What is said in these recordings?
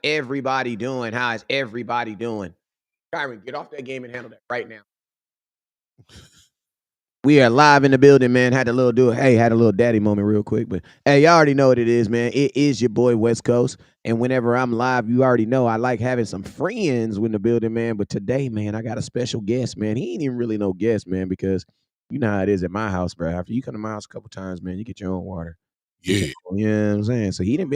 everybody doing? How is everybody doing? Tyron, get off that game and handle that right now. We are live in the building, man. Had a little daddy moment real quick. But hey, y'all already know what it is, man. It is your boy West Coast. And whenever I'm live, you already know I like having some friends in the building, man. But today, man, I got a special guest, man. He ain't even really no guest, man, because you know how it is at my house, bro. After you come to my house a couple times, man, you get your own water. Yeah. You know what I'm saying? So he didn't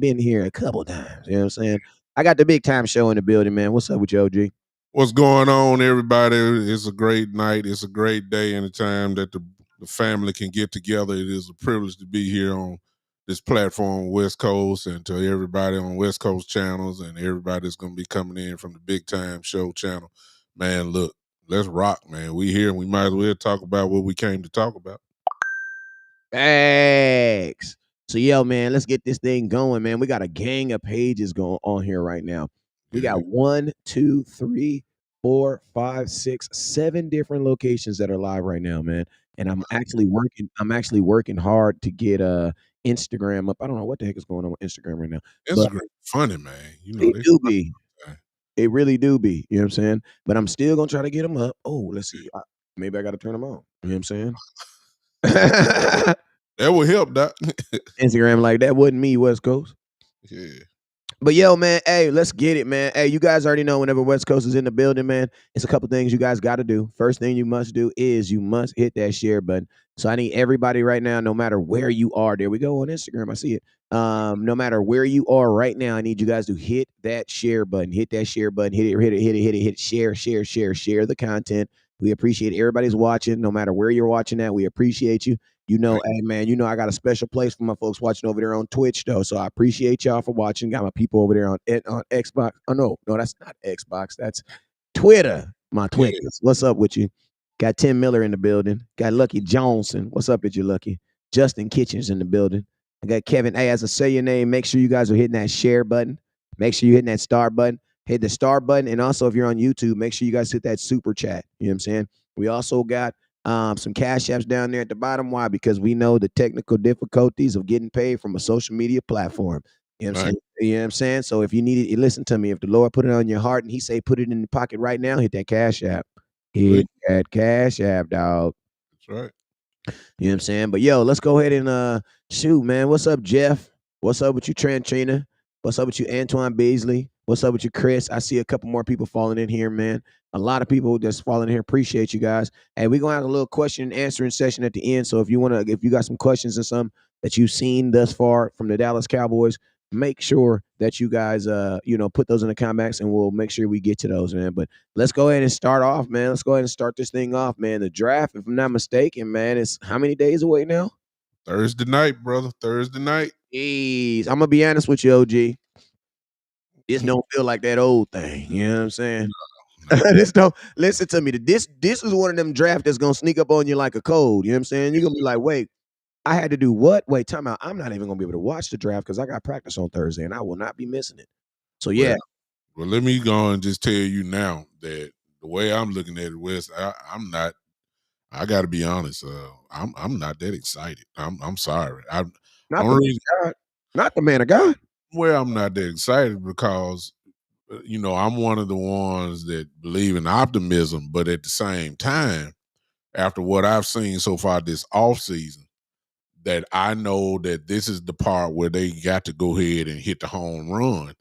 been here a couple times. You know what I'm saying? I got the big time show in the building, man. What's up with you, OG? What's going on, everybody? It's a great night. It's a great day and a time that the family can get together. It is a privilege to be here on this platform, West Coast, and to everybody on West Coast channels and everybody that's going to be coming in from the Big Time Show channel. Man, look, let's rock, man. We here and we might as well talk about what we came to talk about. Thanks. So, yo, man, let's get this thing going, man. We got a gang of pages going on here right now. We got 1, 2, 3, 4, 5, 6, 7 different locations that are live right now, man. And I'm actually working hard to get Instagram up. I don't know what the heck is going on with Instagram right now. Instagram funny, man. You know, it do be. It really do be. You know what I'm saying? But I'm still gonna try to get them up. Oh, let's see. Maybe I got to turn them on. You know what I'm saying? That would help, Doc. Instagram like that wasn't me, West Coast. Yeah. But yo, man, hey, let's get it, man. Hey, you guys already know whenever West Coast is in the building, man, it's a couple things you guys got to do. First thing you must do is you must hit that share button. So I need everybody right now, no matter where you are. There we go on Instagram. I see it. No matter where you are right now, I need you guys to hit that share button. Hit that share button. Hit it. Share the content. We appreciate everybody's watching, no matter where you're watching at. We appreciate you. You know, hey man, you know I got a special place for my folks watching over there on Twitch though. So I appreciate y'all for watching. Got my people over there on Xbox. Oh no, that's not Xbox. That's Twitter. My Twitters. Yeah. What's up with you? Got Tim Miller in the building. Got Lucky Johnson. What's up with you, Lucky? Justin Kitchens in the building. I got Kevin. Hey, as I say your name, make sure you guys are hitting that share button. Make sure you're hitting that star button. Hit the star button. And also, if you're on YouTube, make sure you guys hit that super chat. You know what I'm saying? We also got some cash apps down there at the bottom. Why? Because we know the technical difficulties of getting paid from a social media platform. You know what I'm saying? You know what I'm saying? So if you need it, listen to me. If the Lord put it on your heart and he say put it in the pocket right now, hit that cash app. Hit that cash app, dog. That's right. You know what I'm saying? But yo, let's go ahead and shoot, man. What's up, Jeff? What's up with you, Trent Trina? What's up with you, Antoine Beasley? What's up with you, Chris? I see a couple more people falling in here, man. A lot of people just falling in here. Appreciate you guys. Hey, we're gonna have a little question and answering session at the end. So if you got some questions and some that you've seen thus far from the Dallas Cowboys, make sure that you guys put those in the comments and we'll make sure we get to those, man. But let's go ahead and start off, man. Let's go ahead and start this thing off, man. The draft, if I'm not mistaken, man, is how many days away now? Thursday night, brother. Thursday night. Jeez, I'm gonna be honest with you, OG. This don't feel like that old thing. You know what I'm saying? This don't listen to me. This is one of them drafts that's gonna sneak up on you like a cold. You know what I'm saying? You're gonna be like, wait, I had to do what? Wait, time out. I'm not even gonna be able to watch the draft because I got practice on Thursday and I will not be missing it. So yeah. Well, let me go and just tell you now that the way I'm looking at it, Wes, I'm not. I got to be honest. I'm not that excited. I'm sorry. Not the man of God. Well, I'm not that excited because I'm one of the ones that believe in optimism, but at the same time, after what I've seen so far this offseason, that I know that this is the part where they got to go ahead and hit the home run.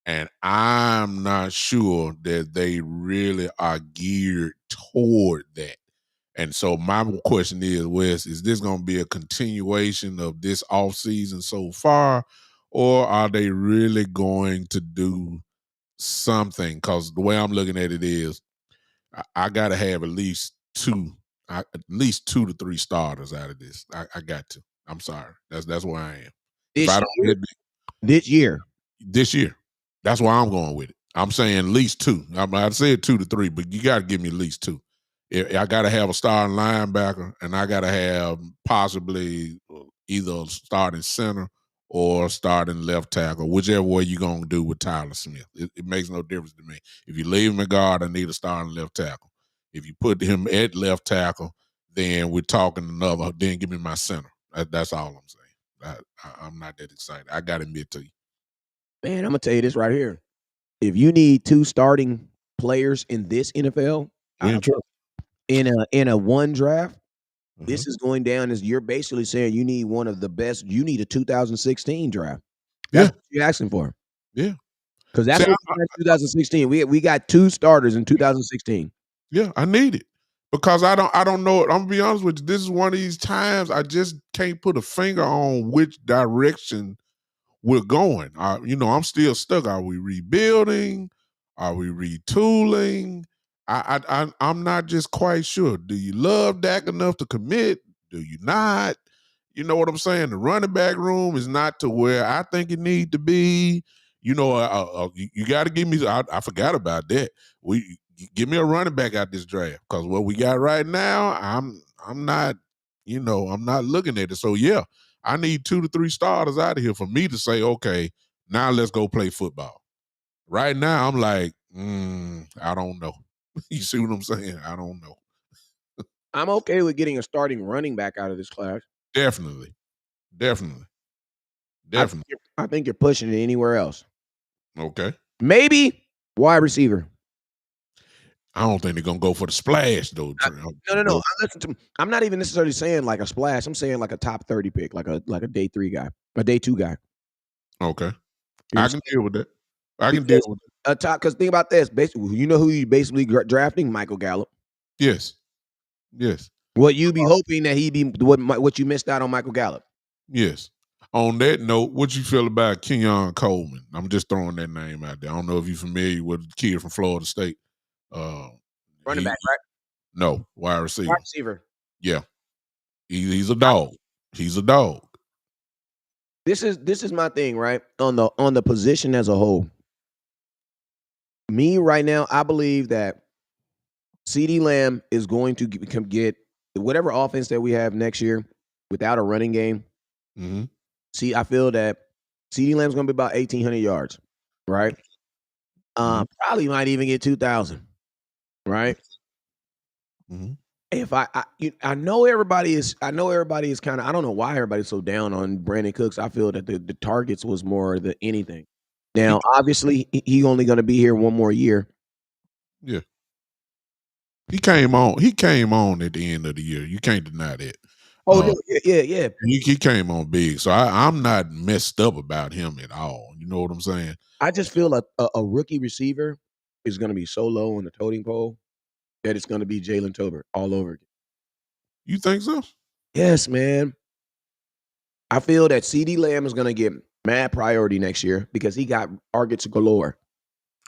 And I'm not sure that they really are geared toward that. And so my question is, Wes, is this going to be a continuation of this offseason so far, or are they really going to do something? Because the way I'm looking at it is I got to have at least two to three starters out of this. I got to. I'm sorry. That's where I am. This year. That's why I'm going with it. I'm saying at least two. I said 2 to 3, but you got to give me at least 2. I got to have a starting linebacker, and I got to have possibly either a starting center or starting left tackle, whichever way you're going to do with Tyler Smith. It makes no difference to me. If you leave him at guard, I need a starting left tackle. If you put him at left tackle, then we're talking another. Then give me my center. That's all I'm saying. I'm not that excited. I got to admit to you. Man, I'm gonna tell you this right here. If you need 2 starting players in this NFL, We in trouble. in a one draft, Uh-huh. this is going down as you're basically saying you need one of the best. You need a 2016 draft. That's Yeah, what you're asking for. yeah. Because See, that's what we had in 2016. We got 2 starters in 2016. yeah, I need it because I don't know. I'm gonna be honest with you. This is one of these times I just can't put a finger on which direction we're going. I'm still stuck. Are we rebuilding? Are we retooling? I'm not just quite sure. Do you love Dak enough to commit? Do you not? You know what I'm saying? The running back room is not to where I think it need to be. You got to give me. I forgot about that. Give me a running back out this draft because what we got right now, I'm not. I'm not looking at it. So yeah, I need 2 to 3 starters out of here for me to say, okay, now let's go play football. Right now, I'm like, I don't know. You see what I'm saying? I don't know. I'm okay with getting a starting running back out of this class. Definitely, definitely, definitely. I think you're pushing it anywhere else. Okay. Maybe wide receiver. I don't think they're gonna go for the splash though. No. I'm not even necessarily saying like a splash. I'm saying like a top 30 pick, like a day 3 guy, a day 2 guy. Okay, You I understand? can deal with that. I can deal Because with it. a top, because think about this. Basically, you know who you basically drafting? Michael Gallup. Yes, yes, What you be hoping that he be what you missed out on Michael Gallup. yes. On that note, what you feel about Kenyon Coleman? I'm just throwing that name out there. I don't know if you're familiar with the kid from Florida State. Uh, Running he back, right? no wide Wide receiver. receiver. Yeah, he's a dog. He's a dog. This is my thing, right? On the position as a whole. Me right now, I believe that CD Lamb is going to get whatever offense that we have next year without a running game. Hmm. See, I feel that CD Lamb's going to be about 1,800 yards, right? Hmm. Probably might even get 2,000, right? Hmm. If I know everybody is kind of, I don't know why everybody's so down on Brandon Cooks. I feel that the targets was more than anything. He, Now, obviously, he only going to be here one more year. yeah, he came on. He came on at the end of the year. You can't deny that. Oh Uh, no, yeah. he came on big, so I'm not messed up about him at all. You know what I'm saying? I just feel like a rookie receiver is going to be so low on the totem pole that it's going to be Jalen Tolbert all over again. You think so? Yes, man. I feel that CD Lamb is going to get mad priority next year because he got targets galore.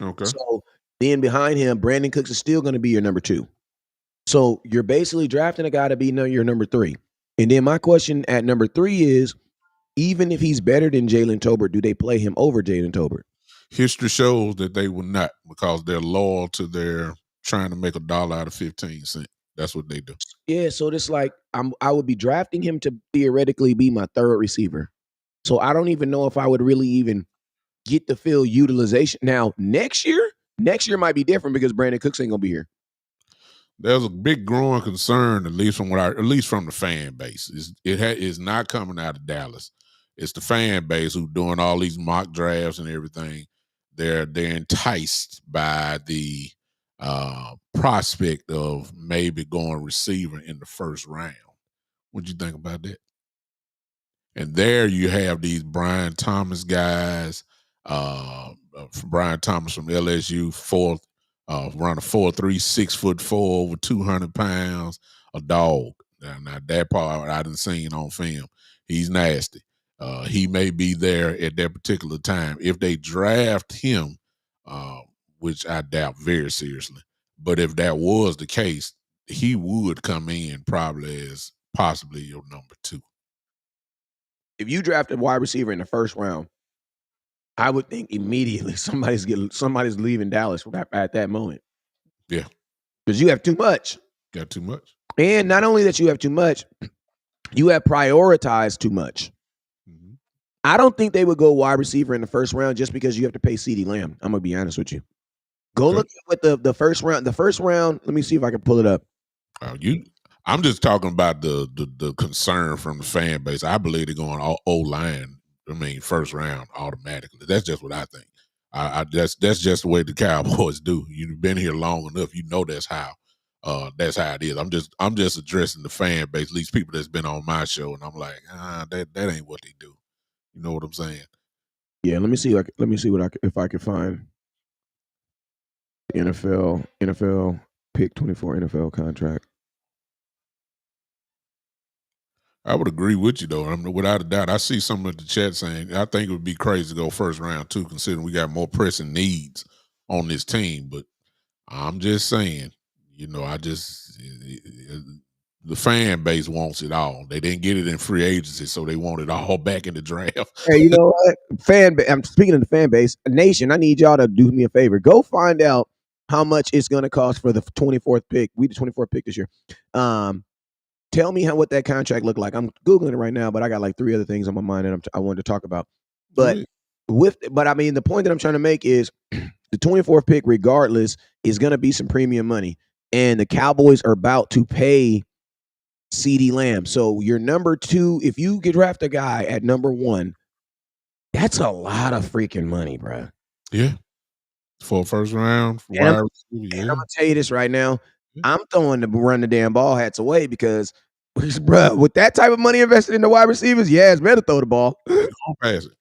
Okay. So then behind him, Brandon Cooks is still going to be your number 2. So you're basically drafting a guy to be your number 3. And then my question at number 3 is, even if he's better than Jalen Tolbert, do they play him over Jalen Tolbert? History shows that they will not because they're loyal to their trying to make a dollar out of 15 cents. That's what they do. Yeah, so it's like I would be drafting him to theoretically be my 3rd receiver. So I don't even know if I would really even get the field utilization. Now, next year might be different because Brandon Cooks ain't gonna be here. There's a big growing concern, at least from the fan base. Is not coming out of Dallas. It's the fan base who doing all these mock drafts and everything. They're enticed by the prospect of maybe going receiver in the first round. What you think about that? And there you have these Brian Thomas guys. Brian Thomas from LSU, fourth, around a 4'3", 6'4", over 200 pounds, a dog. Now that part I didn't seen on film. He's nasty. He may be there at that particular time if they draft him, uh, which I doubt very seriously. But if that was the case, he would come in probably as possibly your number 2. If you draft a wide receiver in the first round, I would think immediately somebody's leaving Dallas at that moment Yeah, because you have too much. got too much. And not only that you have too much, you have prioritized too much. Mm-hmm. I don't think they would go wide receiver in the first round just because you have to pay CD Lamb. I'm gonna be honest with you. Go Okay. look at what the first round. The first round. Let me see if I can pull it up. I'm just talking about the concern from the fan base. I believe they're going all O line I mean, first round automatically. That's just what I think. That's just the way the Cowboys do. You've been here long enough, you know that's how it is. I'm just addressing the fan base, at least people that's been on my show, and I'm like, that ain't what they do. You know what I'm saying? Yeah, let me see. Like, let me see what if I can find the NFL pick 24 NFL contract. I would agree with you though. Without a doubt. I see some of the chat saying I think it would be crazy to go first round too, considering we got more pressing needs on this team. But I'm just saying, I just the fan base wants it all. They didn't get it in free agency, so they want it all back in the draft. Hey, you know what? I'm speaking of the fan base. Nation, I need y'all to do me a favor. Go find out how much it's going to cost for the 24th pick. We the 24th pick this year. Tell me what that contract looked like. I'm googling it right now, but I got like 3 other things on my mind that I wanted to talk about. But I mean, the point that I'm trying to make is the 24th pick, regardless, is going to be some premium money, and the Cowboys are about to pay CeeDee Lamb. So your number 2, if you could draft a guy at number 1, that's a lot of freaking money, bro. Yeah. For a first round, And I'm wide receiver, gonna tell you this right now. I'm throwing the run the damn ball hats away because, bro, with that type of money invested in the wide receivers, yeah, it's better throw the ball. You're gonna pass it.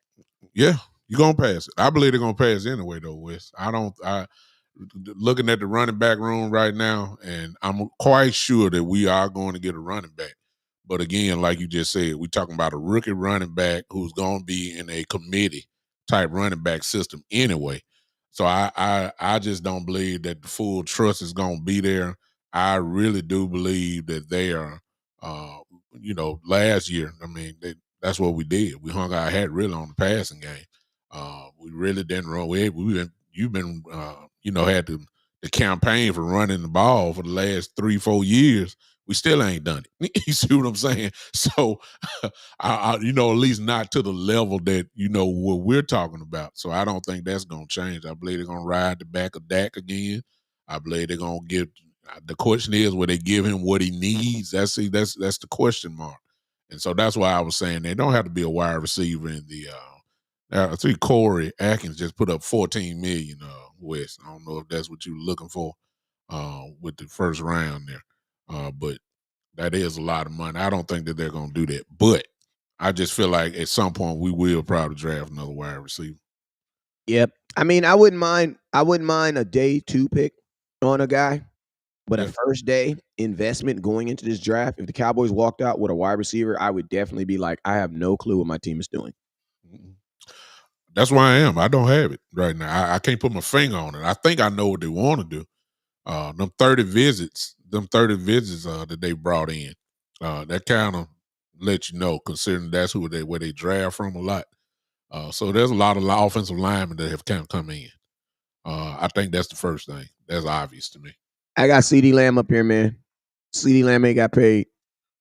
Yeah, you're gonna pass it. I believe they're gonna pass anyway, though, Wes. I looking at the running back room right now, and I'm quite sure that we are going to get a running back. But again, like you just said, we're talking about a rookie running back who's going to be in a committee type running back system anyway. So I just don't believe that the full trust is going to be there. I really do believe that they are. Uh, last year, I mean, that's what we did. We hung our hat really on the passing game. We really didn't run. You've been had the campaign for running the ball for the last 3-4 years. We still ain't done it. You see what I'm saying? So, at least not to the level that what we're talking about. So I don't think that's gonna change. I believe they're gonna ride the back of Dak again. I believe they're gonna give. The question is, will they give him what he needs? That's the question mark. And so that's why I was saying they don't have to be a wide receiver in the. I think Corey Atkins just put up 14 million. West. I don't know if that's what you're looking for with the first round there, but that is a lot of money. I don't think that they're going to do that, but I just feel like at some point we will probably draft another wide receiver. Yep. I mean, I wouldn't mind a day 2 pick on a guy, but a first day investment going into this draft. If the Cowboys walked out with a wide receiver, I would definitely be like, I have no clue what my team is doing. That's why I am. I don't have it right now. I can't put my finger on it. I think I know what they want to do. Them 30 visits that they brought in, that kind of let you know, considering that's where they draft from a lot. So there's a lot of offensive linemen that have kind of come in. I think that's the first thing. That's obvious to me. I got CeeDee Lamb up here, man. CeeDee Lamb ain't got paid.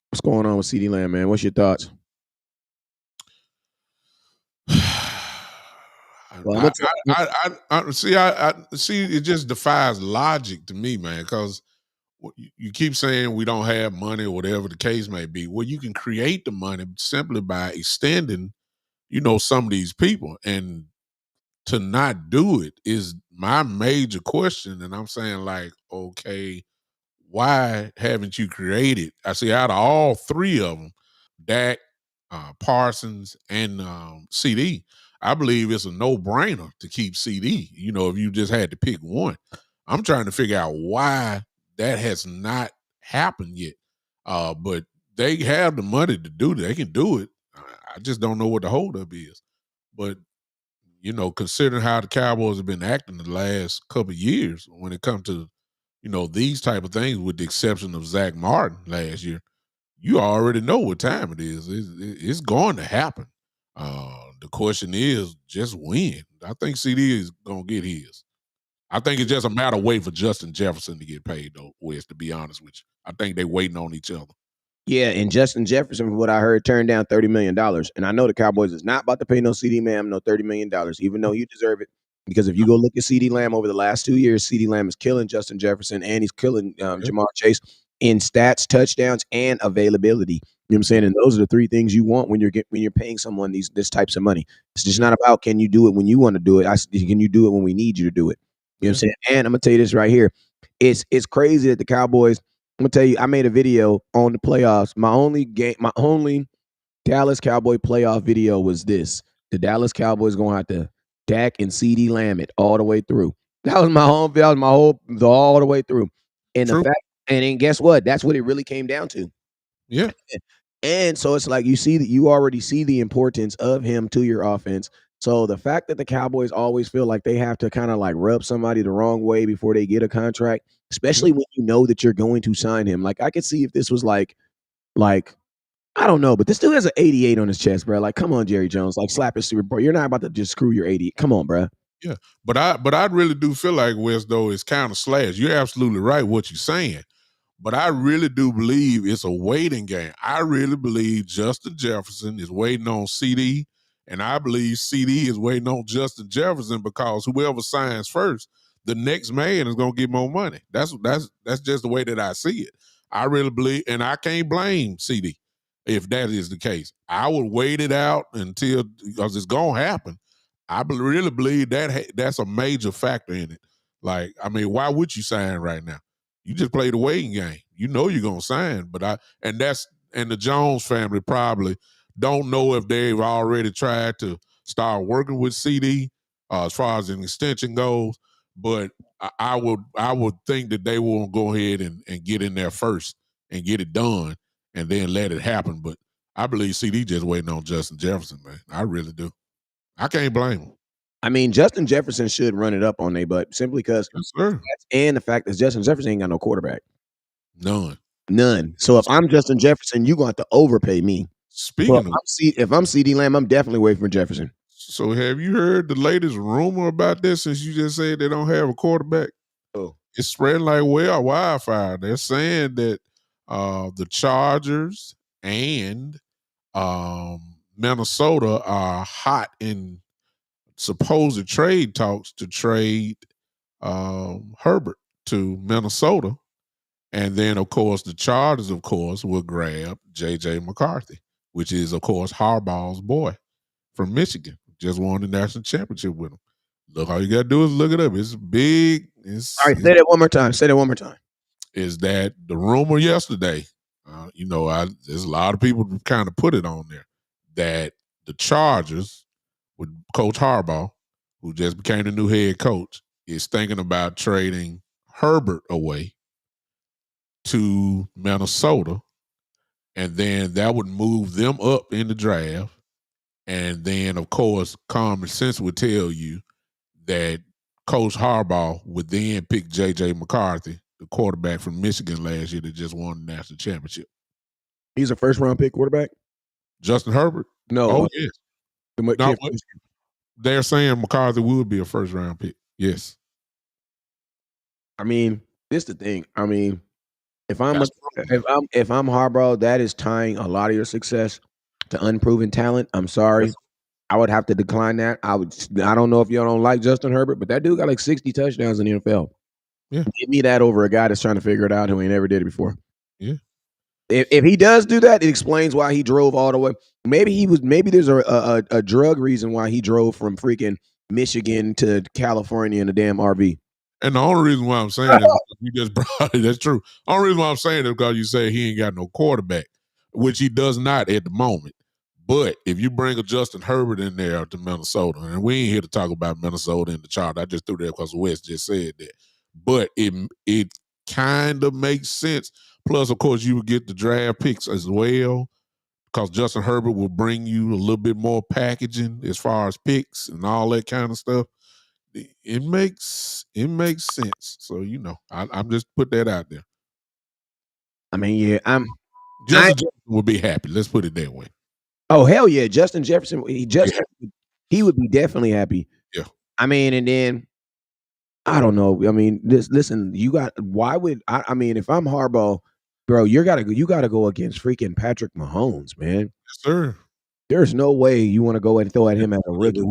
What's going on with CeeDee Lamb, man? What's your thoughts? Well, I see. It just defies logic to me, man. Because you keep saying we don't have money or whatever the case may be. Well, you can create the money simply by extending, some of these people, and to not do it is my major question. And I'm saying, like, okay, why haven't you created? I see out of all 3 of them, Dak, Parsons, and CD, I believe it's a no-brainer to keep CD. If you just had to pick one, I'm trying to figure out why that has not happened yet. But they have the money to do it. They can do it. I just don't know what the holdup is. But considering how the Cowboys have been acting the last couple of years when it comes to these type of things, with the exception of Zach Martin last year, you already know what time it is. It's going to happen. The question is just when. I think CD is going to get his. I think it's just a matter of waiting for Justin Jefferson to get paid, though, Wes, to be honest with you. I think they're waiting on each other. Yeah, and Justin Jefferson, from what I heard, turned down $30 million. And I know the Cowboys is not about to pay no CeeDee Lamb no $30 million, even though you deserve it. Because if you go look at CeeDee Lamb over the last 2 years, CeeDee Lamb is killing Justin Jefferson, and he's killing Jamar Chase in stats, touchdowns, and availability. You know what I'm saying? And those are the three things you want when you're paying someone this types of money. It's just not about can you do it when you want to do it. Can you do it when we need you to do it? You know what I'm Yeah. saying? And I'm gonna tell you this right here. It's crazy that the Cowboys. I'm gonna tell you, I made a video on the playoffs. My only Dallas Cowboy playoff video was this. The Dallas Cowboys gonna have to Dak and CD Lamb it all the way through. That was my home. That was my whole all the way through. And the True. fact, and then guess what? That's what it really came down to. Yeah. And so it's like you see that you already see the importance of him to your offense. So the fact that the Cowboys always feel like they have to kind of like rub somebody the wrong way before they get a contract, Yeah. especially when you know that you're going to sign him. Like I could see if this was like I don't know, but this dude has an 88 on his chest, bro. Like, come on, Jerry Jones. Like, slap his Super Bowl. You're not about to just screw your 80. Come on, bro. Yeah. But I really do feel like Wes though is kind of slash. You're absolutely right what you're saying. But I really do believe it's a waiting game. I really believe Justin Jefferson is waiting on CD, and I believe CD is waiting on Justin Jefferson because whoever signs first, the next man is gonna get more money. That's just the way that I see it. I really believe, and I can't blame CD if that is the case. I would wait it out until because it's gonna happen. Really believe that that's a major factor in it. Like, I mean, why would you sign right now? You just play the waiting game. You know you're gonna sign, and the Jones family probably don't know if they've already tried to start working with CD as far as an extension goes. But I would think that they will go ahead and get in there first and get it done and then let it happen. But I believe CD just waiting on Justin Jefferson, man. I really do. I can't blame him. I mean, Justin Jefferson should run it up on they butt simply because Yes, sir. and the fact that Justin Jefferson ain't got no quarterback. None. None. So if I'm Justin Jefferson, you're going to have to overpay me. Well, Speaking of, if I'm CD Lamb, I'm definitely waiting for Jefferson. so have you heard the latest rumor about this since you just said they don't have a quarterback? Oh. It's spreading like wildfire. They're saying that the Chargers and Minnesota are hot in supposed trade talks to trade Herbert to Minnesota. And then, of course, the Chargers, of course, will grab J.J. McCarthy, which is, of course, Harbaugh's boy from Michigan. Just won the national championship with him. Look, all you got to do is look it up. It's big. All right, say that one more time. Say that one more time. Is that the rumor yesterday? There's a lot of people who kind of put it on there that the Chargers with Coach Harbaugh, who just became the new head coach, is thinking about trading Herbert away to Minnesota, and then that would move them up in the draft. And then, of course, common sense would tell you that Coach Harbaugh would then pick J.J. McCarthy, the quarterback from Michigan last year that just won the national championship. He's a first round pick quarterback? Justin Herbert? No. Oh, yes. The They're saying McCarthy would be a first round pick. Yes. I mean, this the thing. I mean, if I'm That's Harbaugh, that is tying a lot of your success to unproven talent. I'm sorry. Yes. I would have to decline that. I don't know if y'all don't like Justin Herbert, but that dude got like 60 touchdowns in the NFL. Yeah. Give me that over a guy that's trying to figure it out who ain't never did it before. Yeah. If he does do that, it explains why he drove all the way. Maybe there's a drug reason why he drove from freaking Michigan to California in a damn RV. And the only reason why I'm saying is you just brought it. That's true. Only reason why I'm saying it is because you say he ain't got no quarterback, which he does not at the moment. But if you bring a Justin Herbert in there to Minnesota, and we ain't here to talk about Minnesota and the Chargers, I just threw that because Wes just said that. But it kind of makes sense. Plus, of course, you would get the draft picks as well because Justin Herbert will bring you a little bit more packaging as far as picks and all that kind of stuff. It makes sense. So I'm just put that out there. I mean, yeah, Justin Jefferson would be happy. Let's put it that way. Oh hell yeah, Justin Jefferson. He would be definitely happy. Yeah. I mean, and then I don't know. I mean, listen. Why would I mean, if I'm Harbaugh, bro, you gotta go against freaking Patrick Mahomes, man. Yes, sir. There's no way you want to go and throw at him as a rookie.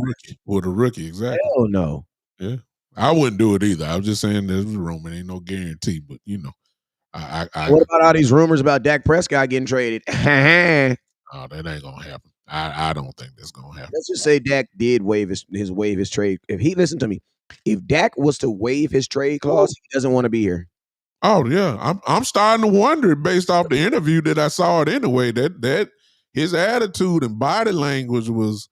With a rookie, exactly. Hell no. Yeah. I wouldn't do it either. I was just saying there's room. It ain't no guarantee, but What about all these rumors about Dak Prescott getting traded? Oh, that ain't gonna happen. I don't think that's gonna happen. Let's just say Dak did waive his trade. If he listen to me, if Dak was to waive his trade clause, he doesn't want to be here. Oh yeah, I'm starting to wonder based off the interview that I saw it anyway that his attitude and body language was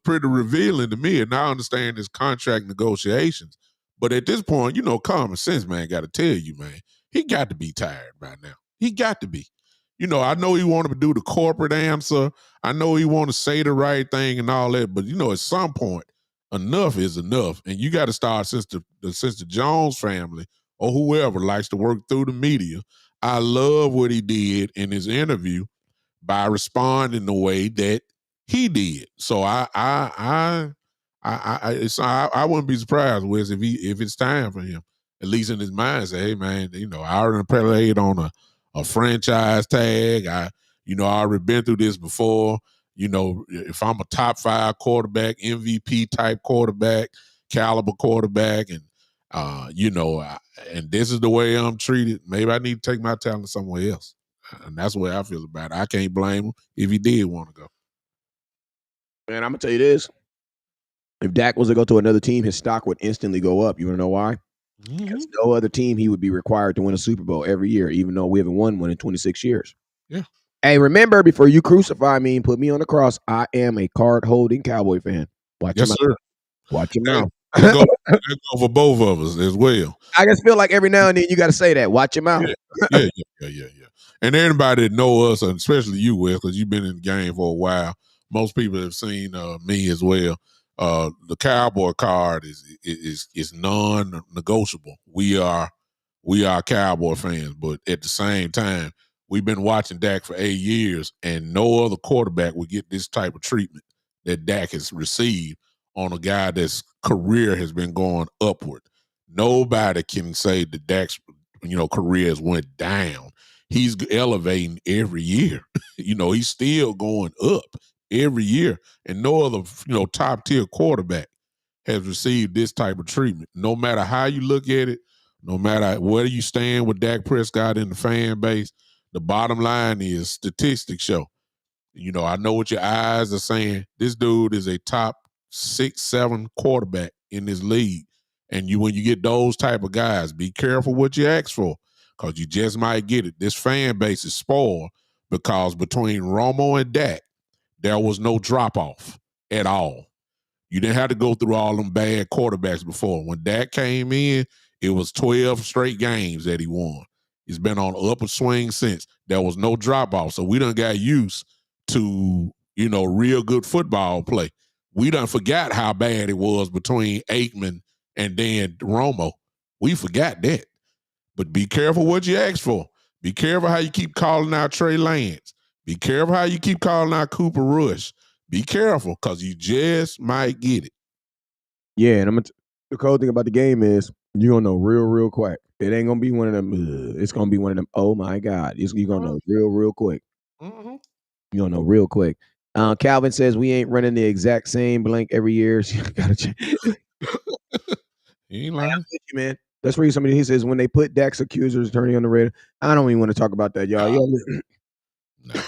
pretty revealing to me, and I understand his contract negotiations. But at this point, common sense, man, got to tell you, man, he got to be tired by now. He got to be. I know he wanted to do the corporate answer. I know he want to say the right thing and all that, but at some point, enough is enough, and you got to start since the Jones family or whoever likes to work through the media. I love what he did in his interview by responding the way that he did. So I wouldn't be surprised, Wes, if it's time for him, at least in his mind, say, hey man, I already played on a franchise tag. I already been through this before. If I'm a top 5 quarterback, MVP type quarterback, caliber quarterback, and and this is the way I'm treated, maybe I need to take my talent somewhere else. And that's the way I feel about it. I can't blame him if he did want to go. Man, I'm gonna tell you this: if Dak was to go to another team, his stock would instantly go up. You want to know why? Because no other team he would be required to win a Super Bowl every year, even though we haven't won one in 26 years. Yeah. Hey, remember, before you crucify me and put me on the cross, I am a card-holding Cowboy fan. Watch Yes, your sir. mouth. Watch your mouth. That go for both of us as well. I just feel like every now and then you got to say that. Watch your mouth. Yeah. And anybody that know us, and especially you, Wes, because you've been in the game for a while, most people have seen me as well. The Cowboy card is non-negotiable. We are Cowboy fans, but at the same time, we've been watching Dak for 8 years, and no other quarterback would get this type of treatment that Dak has received on a guy that's career has been going upward. Nobody can say that Dak's career has went down. He's elevating every year. He's still going up every year, and no other top tier quarterback has received this type of treatment. No matter how you look at it, no matter where you stand with Dak Prescott in the fan base, the bottom line is statistics show. I know what your eyes are saying. This dude is a top 6, 7 quarterback in this league. And when you get those type of guys, be careful what you ask for, because you just might get it. This fan base is spoiled because between Romo and Dak, there was no drop off at all. You didn't have to go through all them bad quarterbacks before. When Dak came in, it was 12 straight games that he won. He's been on an upward swing since. There was no drop off. So we done got used to, real good football play. We done forgot how bad it was between Aikman and then Romo. We forgot that. But be careful what you ask for. Be careful how you keep calling out Trey Lance. Be careful how you keep calling out Cooper Rush. Be careful, because you just might get it. Yeah, and the cool thing about the game is you're gonna know real quick. It ain't gonna be one of them. It's gonna be one of them. Oh my God! You're gonna know real quick. Mm-hmm. You're gonna know real quick. Calvin says we ain't running the exact same blank every year. So you gotta check. He ain't lying. Man. Let's read somebody. He says when they put Dak's accusers attorney on the radar. I don't even want to talk about that, y'all. Nah.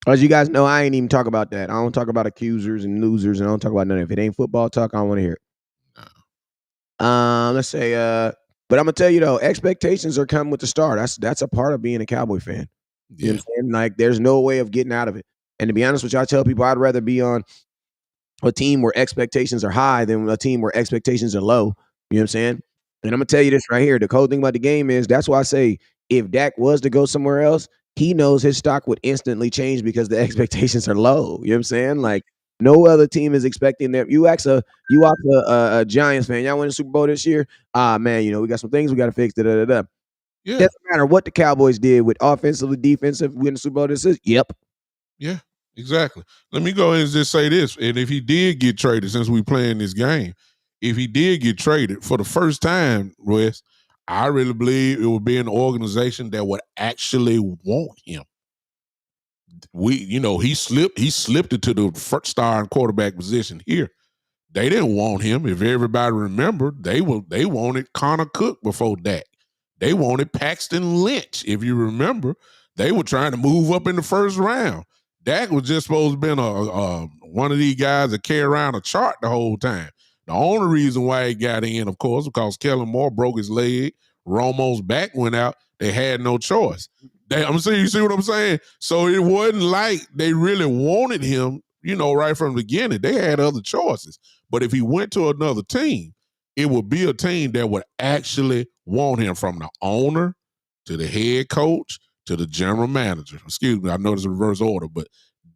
As you guys know, I ain't even talk about that. I don't talk about accusers and losers, and I don't talk about none of it. If it ain't football talk, I don't want to hear it. Let's say, but I'm gonna tell you though, expectations are coming with the start. That's a part of being a Cowboy fan. You know what I'm saying? Like, there's no way of getting out of it. And to be honest with you, I tell people I'd rather be on a team where expectations are high than a team where expectations are low. You know what I'm saying? And I'm gonna tell you this right here. The cool thing about the game is that's why I say if Dak was to go somewhere else, he knows his stock would instantly change because the expectations are low. You know what I'm saying? Like, no other team is expecting them. You ask a Giants fan, y'all win the Super Bowl this year? Man, we got some things we got to fix. Yeah. Doesn't matter what the Cowboys did with offensively, defensive, win the Super Bowl this is. Yep. Yeah, exactly. Let me go ahead and just say this. And if he did get traded, since we playing this game, if he did get traded for the first time, Wes, I really believe it would be an organization that would actually want him. He slipped into the first starting quarterback position here. They didn't want him. If everybody remembered, they wanted Connor Cook before that. They wanted Paxton Lynch. If you remember, they were trying to move up in the first round. Dak was just supposed to have been one of these guys that carry around a chart the whole time. The only reason why he got in, of course, because Kellen Moore broke his leg. Romo's back went out. They had no choice. I'm saying, you see what I'm saying? So it wasn't like they really wanted him, right from the beginning. They had other choices. But if he went to another team, it would be a team that would actually want him, from the owner to the head coach to the general manager. Excuse me, I know it's a reverse order, but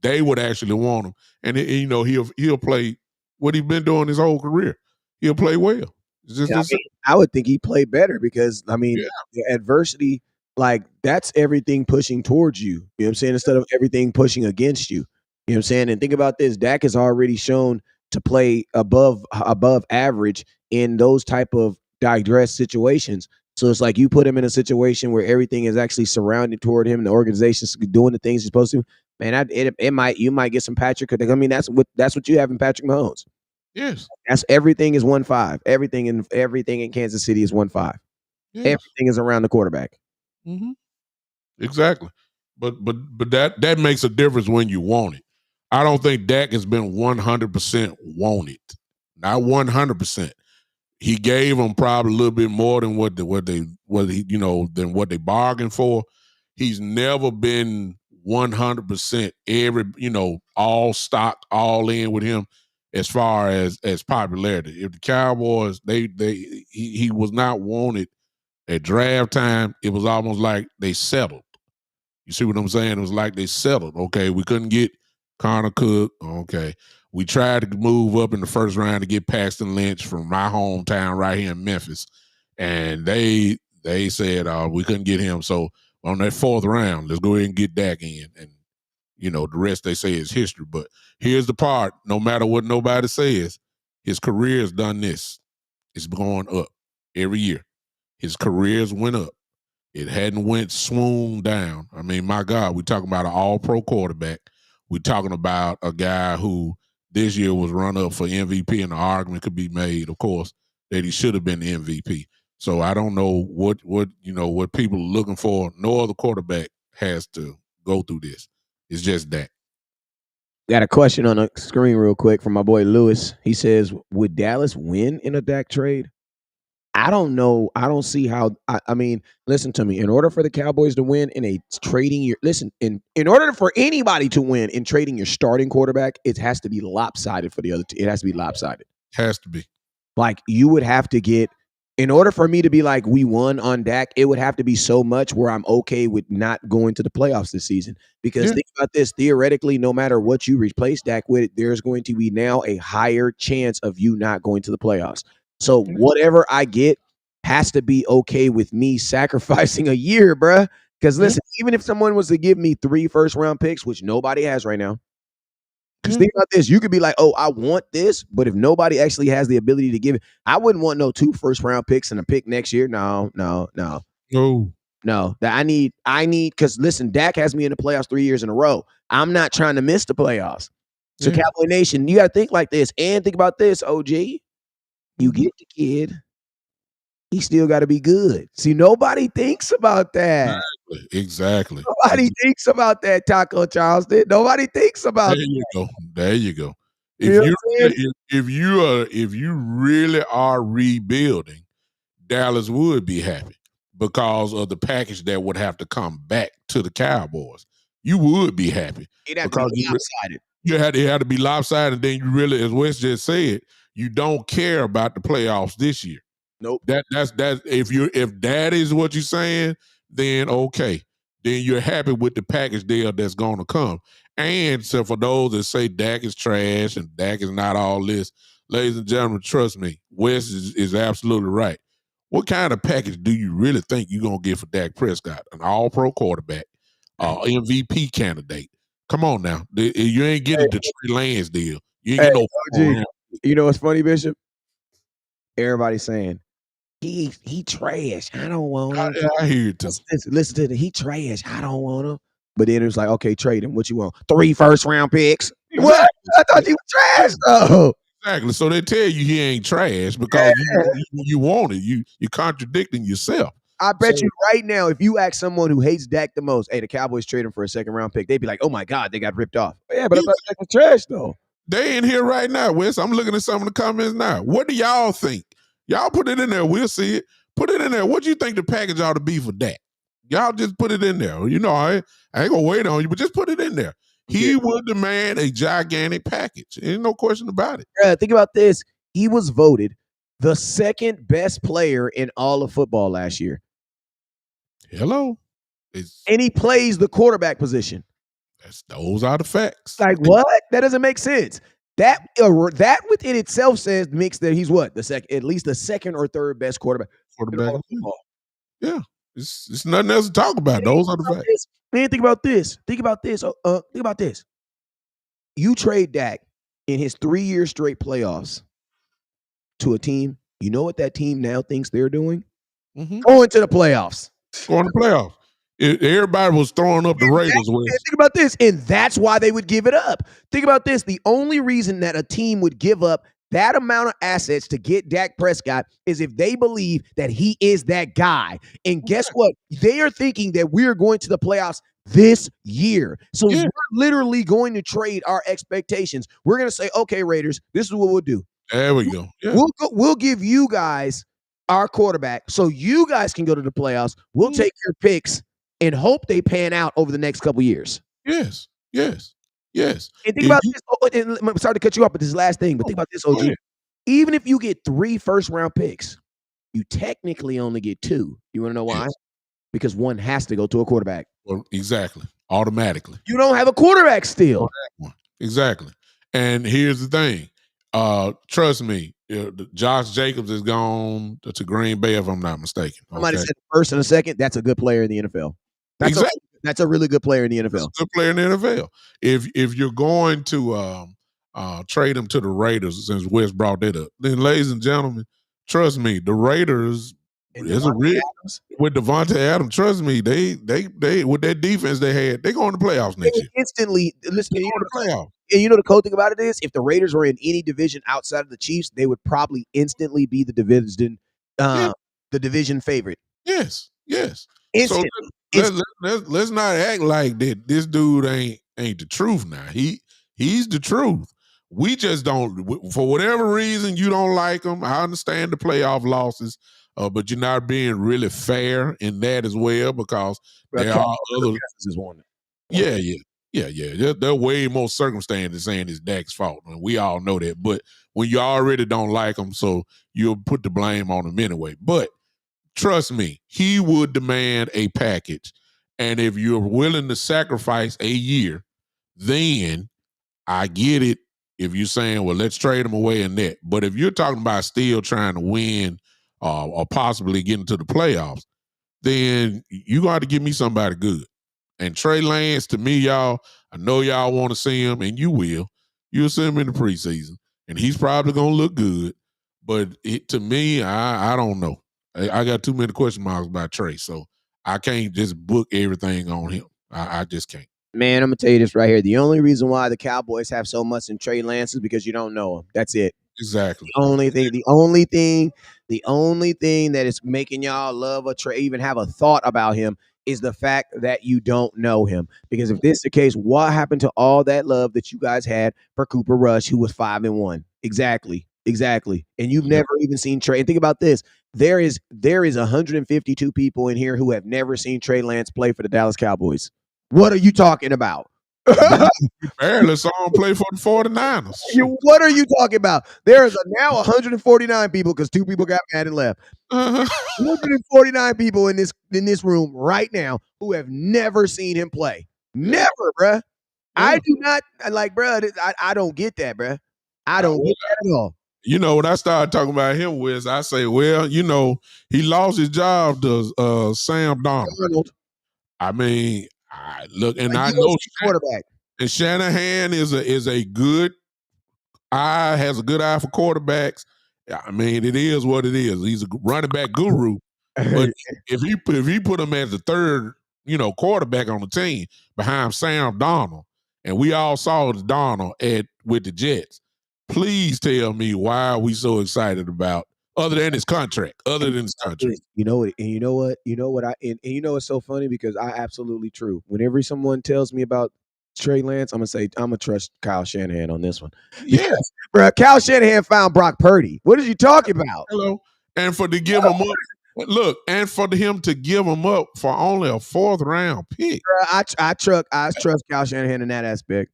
they would actually want him. And he'll play what he's been doing his whole career. He'll play well. I would think he played better because Yeah. the adversity, like that's everything pushing towards you. You know what I'm saying? Instead of everything pushing against you. You know what I'm saying? And think about this: Dak has already shown to play above average in those type of digress situations. So it's like you put him in a situation where everything is actually surrounded toward him, and the organization's doing the things he's supposed to. Man, you might get some Patrick. I mean, that's what you have in Patrick Mahomes. Yes. That's everything is 1-5. Everything in Kansas City is 1-5. Yes. Everything is around the quarterback. Mm-hmm. Exactly. But that makes a difference when you want it. I don't think Dak has been 100% wanted. Not 100%. He gave them probably a little bit more than what they bargained for. He's never been 100% all stock, all in with him as far as popularity. If the Cowboys, he was not wanted at draft time, it was almost like they settled. You see what I'm saying? It was like they settled. Okay, we couldn't get Connor Cook. Okay. We tried to move up in the first round to get Paxton Lynch from my hometown right here in Memphis. And they said we couldn't get him. So on that fourth round, let's go ahead and get Dak in. And, the rest they say is history. But here's the part: no matter what nobody says, his career has done this. It's going up every year. His careers went up. It hadn't went swoon down. I mean, my God, we're talking about an all-pro quarterback. We're talking about a guy who this year was run up for MVP, and the argument could be made, of course, that he should have been the MVP. So I don't know what people are looking for. No other quarterback has to go through this. It's just that. Got a question on the screen real quick from my boy Lewis. He says, "Would Dallas win in a Dak trade?" I don't know. I don't see how. I mean, listen to me. In order for the Cowboys to win in a trading year, in order for anybody to win in trading your starting quarterback, it has to be lopsided for the other team. It has to be lopsided. Has to be. Like you would have to get, in order for me to be like we won on Dak, it would have to be so much where I'm okay with not going to the playoffs this season. Because think about this: theoretically, no matter what you replace Dak with, there's going to be now a higher chance of you not going to the playoffs. So whatever I get has to be okay with me sacrificing a year, bruh. Because listen, even if someone was to give me 3 first-round picks, which nobody has right now, because think about this, you could be like, "Oh, I want this," but if nobody actually has the ability to give it, I wouldn't want no 2 first-round picks and a pick next year. No. That I need because listen, Dak has me in the playoffs 3 years in a row. I'm not trying to miss the playoffs. So Cowboy Nation, you got to think like this, and think about this, OG. You get the kid, he still got to be good. See, nobody thinks about that. Exactly. Nobody thinks about that, Taco Charleston. Nobody thinks about that. There you go. If you really are rebuilding, Dallas would be happy because of the package that would have to come back to the Cowboys. You would be happy. It'd have to be lopsided. It had to be lopsided, and then you really, as Wes just said, you don't care about the playoffs this year. Nope. That's if that is what you're saying, then okay. Then you're happy with the package deal that's gonna come. And so for those that say Dak is trash and Dak is not all this, ladies and gentlemen, trust me, Wes is absolutely right. What kind of package do you really think you're gonna get for Dak Prescott? An all-pro quarterback, MVP candidate. Come on now. You ain't getting the Trey Lance deal. You ain't getting no. You know what's funny, Bishop? Everybody's saying he trash. I don't want him. I hear it too. Listen to the he trash. I don't want him. But then it's like, okay, trade him. What you want? 3 first-round picks. Exactly. What? I thought you were trash though. Exactly. So they tell you he ain't trash because you want it. You're contradicting yourself. I bet you right now, if you ask someone who hates Dak the most, hey, the Cowboys trade him for a second round pick, they'd be like, oh my God, they got ripped off. Yeah, but I thought Dak was trash though. They in here right now, Wes. I'm looking at some of the comments now. What do y'all think? Y'all put it in there. We'll see it. Put it in there. What do you think the package ought to be for Dak? Y'all just put it in there. You know, I ain't gonna wait on you, but just put it in there. He would demand a gigantic package. Ain't no question about it. Yeah, think about this. He was voted the second best player in all of football last year. Hello. And he plays the quarterback position. Those are the facts. Like what? That doesn't make sense. That within itself makes that he's what at least the second or third best quarterback. Yeah, it's nothing else to talk about. Those are the facts. Man, think about this. Think about this. Think about this. You trade Dak in his 3-year straight playoffs to a team. You know what that team now thinks they're doing? Going to the playoffs. Going to the playoffs. Everybody was throwing up the Raiders. Think about this, and that's why they would give it up. Think about this. The only reason that a team would give up that amount of assets to get Dak Prescott is if they believe that he is that guy. And guess what? They are thinking that we're going to the playoffs this year. So we're literally going to trade our expectations. We're going to say, okay, Raiders, this is what we'll do. There we go. Yeah. We'll give you guys our quarterback so you guys can go to the playoffs. We'll take your picks and hope they pan out over the next couple years. Yes. And think about this. I'm sorry to cut you off, but this last thing. But think about this, OG. Even if you get 3 first-round picks, you technically only get 2. You want to know why? Because one has to go to a quarterback. Well, exactly. Automatically. You don't have a quarterback still. Exactly. And here's the thing. Trust me, Josh Jacobs is gone to Green Bay, if I'm not mistaken. Somebody said the first and the second. That's a good player in the NFL. That's a really good player in the NFL. That's a good player in the NFL. If you're going to trade him to the Raiders, since Wes brought that up, then ladies and gentlemen, trust me, the Raiders with Devontae Adams, trust me, they with that defense they had, they go in the playoffs next year. Instantly, listen. And you know the cool thing about it is, if the Raiders were in any division outside of the Chiefs, they would probably instantly be the division favorite. Yes. Instantly. So let's not act like that. This dude ain't the truth now. He's the truth. We just don't, for whatever reason, you don't like him. I understand the playoff losses, but you're not being really fair in that as well, because there are other. Yeah. There are way more circumstances saying it's Dak's fault, and we all know that. But when you already don't like him, so you'll put the blame on him anyway. But trust me, he would demand a package. And if you're willing to sacrifice a year, then I get it. If you're saying, well, let's trade him away in that. But if you're talking about still trying to win or possibly get into the playoffs, then you're going to have to give me somebody good. And Trey Lance, to me, y'all, I know y'all want to see him, and you will. You'll see him in the preseason, and he's probably going to look good. But to me, I don't know. I got too many question marks about Trey, so I can't just book everything on him. I just can't. Man, I'm going to tell you this right here. The only reason why the Cowboys have so much in Trey Lance is because you don't know him. That's it. Exactly. The only thing that is making y'all love a Trey, even have a thought about him, is the fact that you don't know him. Because if this is the case, what happened to all that love that you guys had for Cooper Rush, who was 5-1? Exactly. And you've never even seen Trey. And think about this. There is 152 people in here who have never seen Trey Lance play for the Dallas Cowboys. What are you talking about? Barely saw him play for the 49ers. What are you talking about? There is now 149 people, because 2 people got mad and left. 149 people in this room right now who have never seen him play. Never, bruh. I do not like, bruh. I don't get that, bruh. I don't get that at all. You know, when I started talking about him, Wes, I say, well, you know, he lost his job to Sam Darnold. I mean, look, and I know quarterback. And Shanahan is a good eye, has a good eye for quarterbacks. I mean, it is what it is. He's a running back guru. But if he put him as the third, quarterback on the team behind Sam Darnold, and we all saw Darnold with the Jets, please tell me why are we so excited about Other than his contract. Other than his contract. You know what? And you know what? You know what? And you know it's so funny because I absolutely true. Whenever someone tells me about Trey Lance, I'm gonna say I'm gonna trust Kyle Shanahan on this one Yeah. because, bro, Kyle Shanahan found Brock Purdy. What are you talking about? Hello. And for to give him up, look, and for him to give him up for only a 4th round pick. Bro, I trust Kyle Shanahan in that aspect.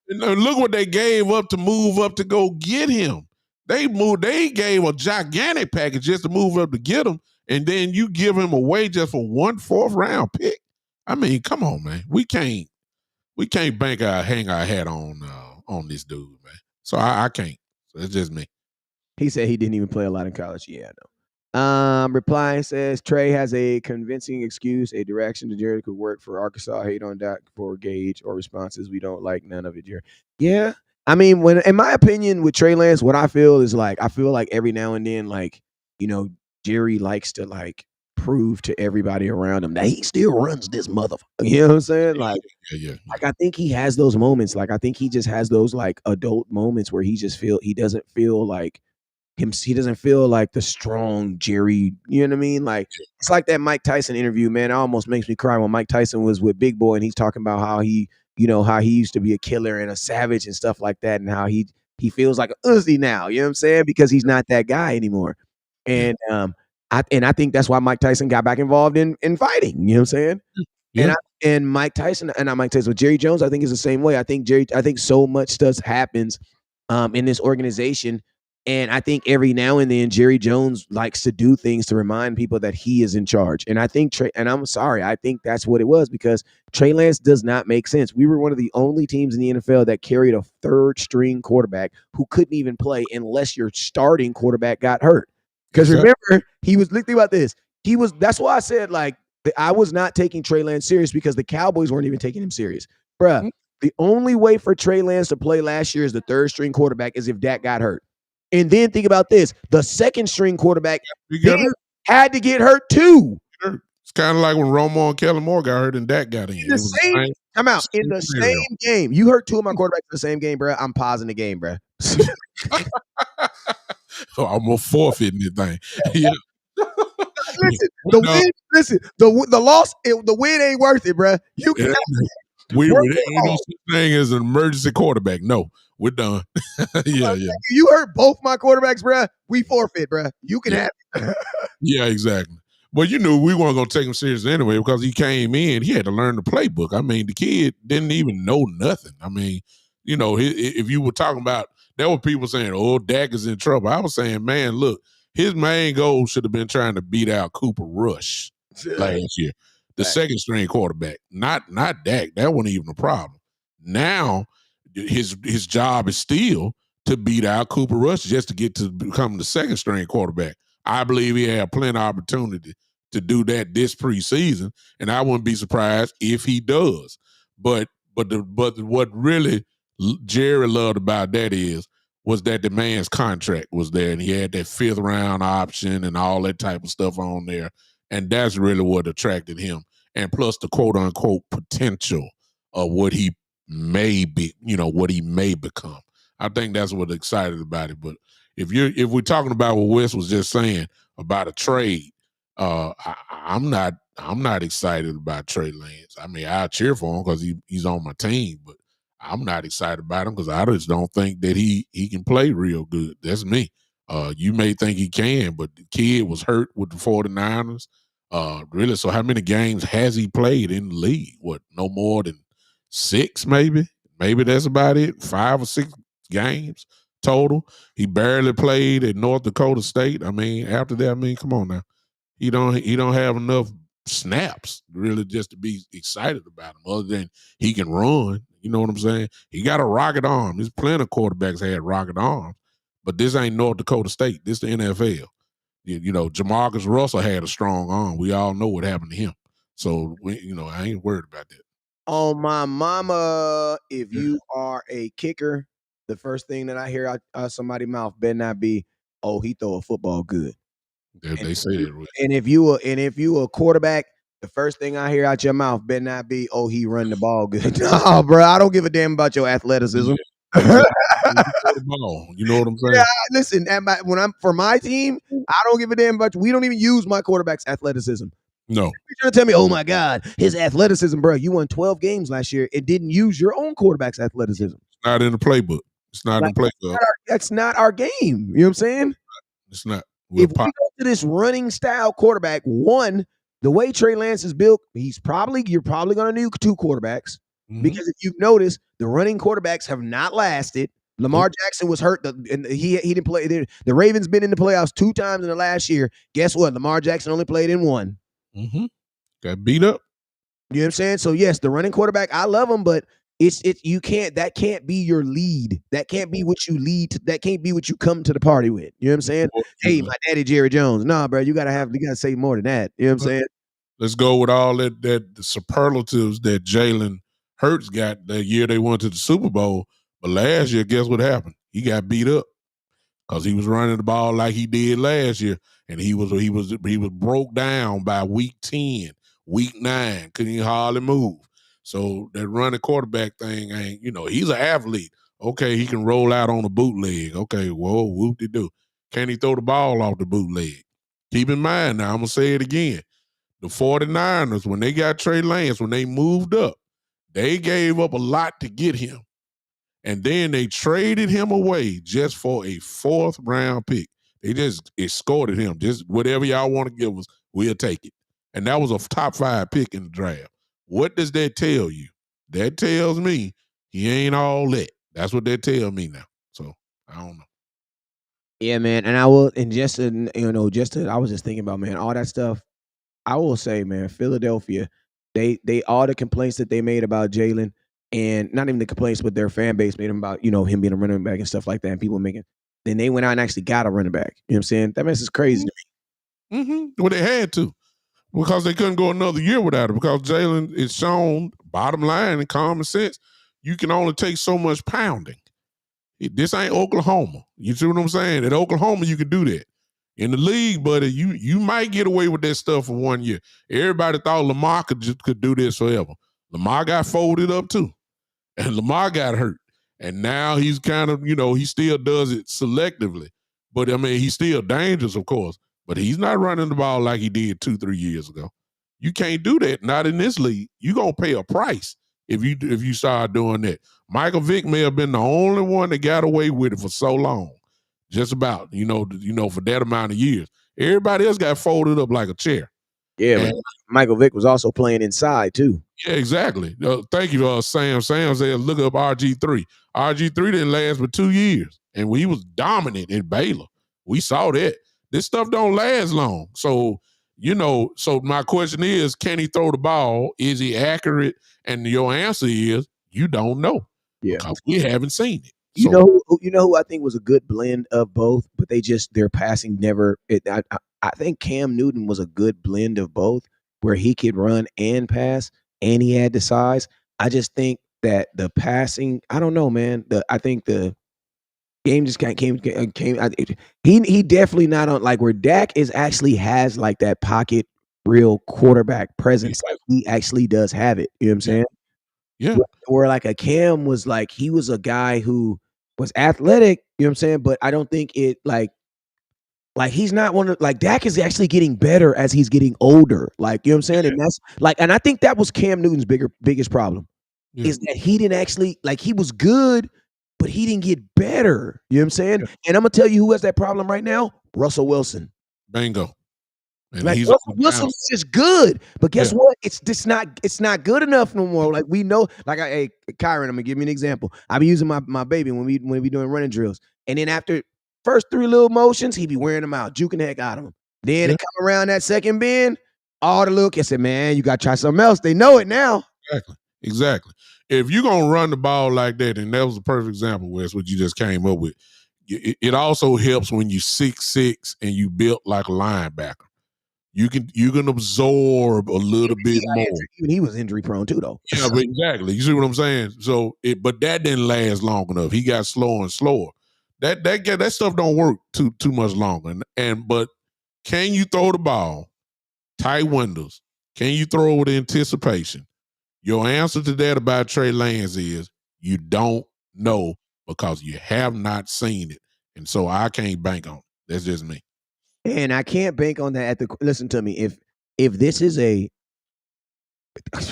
Look what they gave up to move up to go get him. They gave a gigantic package just to move up to get him, and then you give him away just for 1 4th round pick. I mean, come on, man. We can't hang our hat on this dude, man. So I can't. So it's just me. He said he didn't even play a lot in college. Yeah, I know. Replying says Trey has a convincing excuse, a direction that Jared could work for Arkansas. Hate on Doc for Gage or responses. We don't like none of it, Jared. Yeah. I mean, when in my opinion with Trey Lance, what I feel is like I feel like every now and then, like, Jerry likes to like prove to everybody around him that he still runs this motherfucker. You know what I'm saying? Like, Yeah. like I think he has those moments. Like I think he just has those like adult moments where he doesn't feel like he doesn't feel like the strong Jerry, you know what I mean? Like it's like that Mike Tyson interview, man. It almost makes me cry when Mike Tyson was with Big Boy and he's talking about how how he used to be a killer and a savage and stuff like that, and how he feels like a Uzi now, you know what I'm saying? Because he's not that guy anymore. Yeah. And I think that's why Mike Tyson got back involved in fighting, you know what I'm saying? Yeah. And Mike Tyson, and not Mike Tyson, but Jerry Jones, I think is the same way. I think so much stuff happens in this organization. And I think every now and then Jerry Jones likes to do things to remind people that he is in charge. And I think and I'm sorry, I think that's what it was because Trey Lance does not make sense. We were one of the only teams in the NFL that carried a 3rd string quarterback who couldn't even play unless your starting quarterback got hurt. Because remember, think about this. That's why I said like I was not taking Trey Lance serious because the Cowboys weren't even taking him serious. Bruh, the only way for Trey Lance to play last year as the 3rd string quarterback is if Dak got hurt. And then think about this. The 2nd string quarterback had to get hurt too. It's kind of like when Romo and Kellen Moore got hurt and Dak got in. In the same game. You hurt 2 of my quarterbacks in the same game, bro. I'm pausing the game, bro. So I'm gonna forfeit this thing. Yeah. Listen, the loss, the win ain't worth it, bro. You can ain't no such thing as an emergency quarterback. No, we're done. Yeah. You hurt both my quarterbacks, bro. We forfeit, bro. You can have it. Yeah, exactly. Well, you knew we weren't going to take him serious anyway because he came in. He had to learn the playbook. I mean, the kid didn't even know nothing. I mean, if you were talking about, there were people saying, oh, Dak is in trouble. I was saying, man, look, his main goal should have been trying to beat out Cooper Rush last year, the 2nd string quarterback, not Dak. That wasn't even a problem. Now, his job is still to beat out Cooper Rush just to get to become the 2nd string quarterback. I believe he had plenty of opportunity to do that this preseason, and I wouldn't be surprised if he does. But what really Jerry loved about that was that the man's contract was there, and he had that 5th round option and all that type of stuff on there, and that's really what attracted him. And plus the quote unquote potential of what he may be, what he may become. I think that's what excited about it. But if we're talking about what Wes was just saying about a trade, I'm not excited about Trey Lance. I mean, I cheer for him because he's on my team, but I'm not excited about him because I just don't think that he can play real good. That's me. You may think he can, but the kid was hurt with the 49ers. Really, so how many games has he played in the league? What, no more than 6 maybe? Maybe that's about it. 5 or 6 games total. He barely played at North Dakota State. I mean, after that, come on now. He don't have enough snaps really just to be excited about him other than he can run. You know what I'm saying? He got a rocket arm. There's plenty of quarterbacks had rocket arms, but this ain't North Dakota State. This the NFL. Jamarcus Russell had a strong arm. We all know what happened to him. So, I ain't worried about that. Oh, my mama, if you are a kicker, the first thing that I hear out somebody's mouth better not be, oh, he throw a football good. They say that. And if you a quarterback, the first thing I hear out your mouth better not be, oh, he run the ball good. No, bro, I don't give a damn about your athleticism. It's just when you throw the ball. You know what I'm Yeah, saying? listen, when I'm for my team, I don't give a damn about. We don't even use my quarterback's athleticism. No, You're trying to tell me, oh my God, his athleticism, bro. You won 12 games last year and didn't use your own quarterback's athleticism. it's not in the playbook. It's not in Like the playbook. that's not our game. You know what I'm saying? It's not. We're If pop. we go to this running style quarterback, one, the way Trey Lance is built, you're probably going to need two quarterbacks Mhm. because if you've noticed, the running quarterbacks have not lasted. Lamar Nope. Jackson was hurt, and he didn't play. The Ravens been in the playoffs 2 times in the last year. Guess what? Lamar Jackson only played in one. Mhm. Got beat up. You know what I'm saying? So yes, the running quarterback, I love him, but you can't that can't be your lead. That can't be what you lead to, that can't be what you come to the party with. You know what I'm saying? Hey, my daddy Jerry Jones. Nah, bro, you gotta say more than that. You know what I'm saying? Let's go with all that the superlatives that Jalen Hurts got the year they went to the Super Bowl. But last year, guess what happened? He got beat up because he was running the ball like he did last year, and he was broke down by week 10, week 9, couldn't even hardly move. So that running quarterback thing ain't, he's an athlete. Okay, he can roll out on a bootleg. Okay, whoa, whoop de do. Can he throw the ball off the bootleg? Keep in mind now, I'm gonna say it again. The 49ers, when they got Trey Lance, when they moved up, they gave up a lot to get him. And then they traded him away just for a fourth round pick. They just escorted him. Just whatever y'all want to give us, we'll take it. And that was a top 5 pick in the draft. What does that tell you? That tells me he ain't all that. That's what that tell me now. So I don't know. Yeah, man. And I will, and just to, I was just thinking about, man, all that stuff. I will say, man, Philadelphia, they all the complaints that they made about Jalen, and not even the complaints, but their fan base made him about, him being a running back and stuff like that, and people making. Then they went out and actually got a running back. You know what I'm saying? That mess is crazy to Well, they had to because they couldn't go another year without it because Jalen is shown, bottom line and common sense, you can only take so much pounding. This ain't Oklahoma. You see what I'm saying? At Oklahoma, you could do that. In the league, buddy, you might get away with that stuff for 1 year. Everybody thought Lamar could do this forever. Lamar got folded up too, and Lamar got hurt, and now he's kind of he still does it selectively, but I mean he's still dangerous, of course, but he's not running the ball like he did 2-3 years ago. You can't do that. Not in this league. You're gonna pay a price if you start doing that. Michael Vick may have been the only one that got away with it for so long. Just about, for that amount of years. Everybody else got folded up like a chair. me. Yeah, man. And Michael Vick was also playing inside too. yeah, exactly. Thank you, Sam. Sam said, look up RG3. RG3 didn't last but 2 years, and he was dominant in Baylor. We saw that. This stuff don't last long. So, so my question is, can he throw the ball? Is he accurate? And your answer is, you don't know Yeah. because we haven't seen it. You know who I think was a good blend of both, but their passing never. I think Cam Newton was a good blend of both, where he could run and pass, and he had the size. I just think that the passing, I don't know, man. I think the game just kind of came. He definitely not on like where Dak is actually has like that pocket real quarterback presence. Like he actually does have it. You know what I'm saying? Yeah. Where like a Cam was like he was a guy who was athletic, you know what I'm saying? But I don't think it like he's not one of like Dak is actually getting better as he's getting older. Like, you know what I'm saying? And that's like and I think that was Cam Newton's biggest problem is that he didn't actually like he was good, but he didn't get better. You know what I'm saying? And I'm gonna tell you who has that problem right now? Russell Wilson. Bingo. And Like he's Russell Wilson is just good, but guess what? It's not good enough no more. Like we know, like hey Kyron, I'm gonna give you an example. I be using my baby when we doing running drills, and then after first 3 little motions, he be wearing them out, juking the heck out of them. Then it come around that second bend, all the little kids say, "Man, you gotta try something else." They know it now. Exactly. If you're gonna run the ball like that, and that was a perfect example, Wes, what you just came up with. It also helps when you 6'6" and you built like a linebacker. You can absorb a little bit more. Even he was injury prone too, though. Yeah, but exactly. You see what I'm saying? So, but that didn't last long enough. He got slower and slower. That stuff don't work too much longer. But can you throw the ball tight windows? Can you throw with anticipation? Your answer to that about Trey Lance is you don't know because you have not seen it. And so I can't bank on it. That's just me. And I can't bank on that at the listen to me. If this is a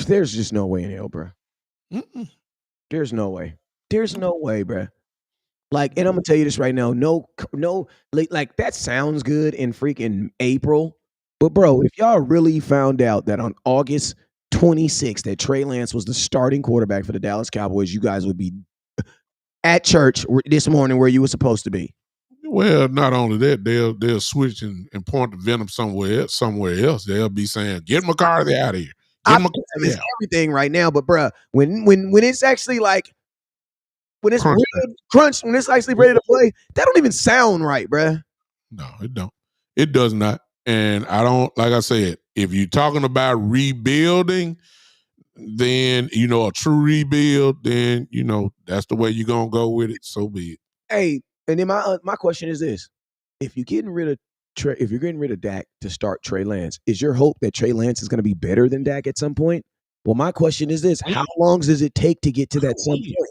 there's just no way in hell, bro. Mm-mm. There's no way. There's no way, bro. Like, and I'm gonna tell you this right now. No, like that sounds good in freaking April, but bro, if y'all really found out that on August 26th that Trey Lance was the starting quarterback for the Dallas Cowboys, you guys would be at church this morning where you were supposed to be. Well, not only that, they'll switch and point the venom somewhere else. They'll be saying, "Get McCarthy out of here. Get Optimism McCarthy is out." everything right now, but bro, when it's actually like when it's Crunch time. real crunch, when it's actually ready to play, that don't even sound right, bro. No, it don't. It does not. And I don't, like I said, if you're talking about rebuilding, then a true rebuild, then that's the way you're gonna go with it. So be it. Hey, and then my question is this: if you're getting rid of if you're getting rid of Dak to start Trey Lance, is your hope that Trey Lance is going to be better than Dak at some point? Well, my question is this: how long does it take to get to that some point?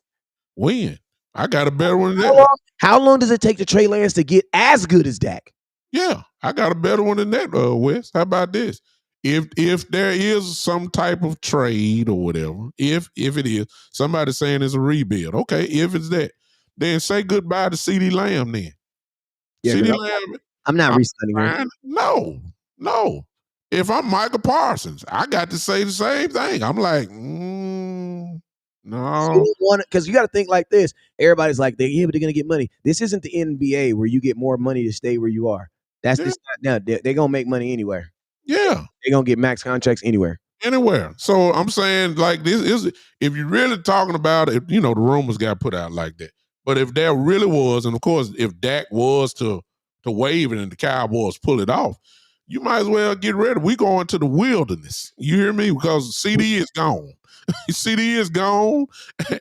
When? I got a better one than How that. long, how long does it take to Trey Lance to get as good as Dak? Yeah, I got a better one than that, Wes. How about this? If there is some type of trade or whatever, if it is, somebody saying it's a rebuild, okay, if it's that, then say goodbye to CD Lamb then. Yeah, CD Lamb, I'm not re-signing him. No. If I'm Michael Parsons, I got to say the same thing. I'm like, no. Because you got to think like this. Everybody's like, but they're going to get money. This isn't the NBA where you get more money to stay where you are. That's Yeah. just not. They're going to make money anywhere. Yeah. They're going to get max contracts anywhere. Anywhere. So I'm saying, like, this is, if you're really talking about it, the rumors got put out like that. But if there really was, and of course, if Dak was to waive it and the Cowboys pull it off, you might as well get ready. We going to the wilderness. You hear me? Because CD is gone. CD is gone,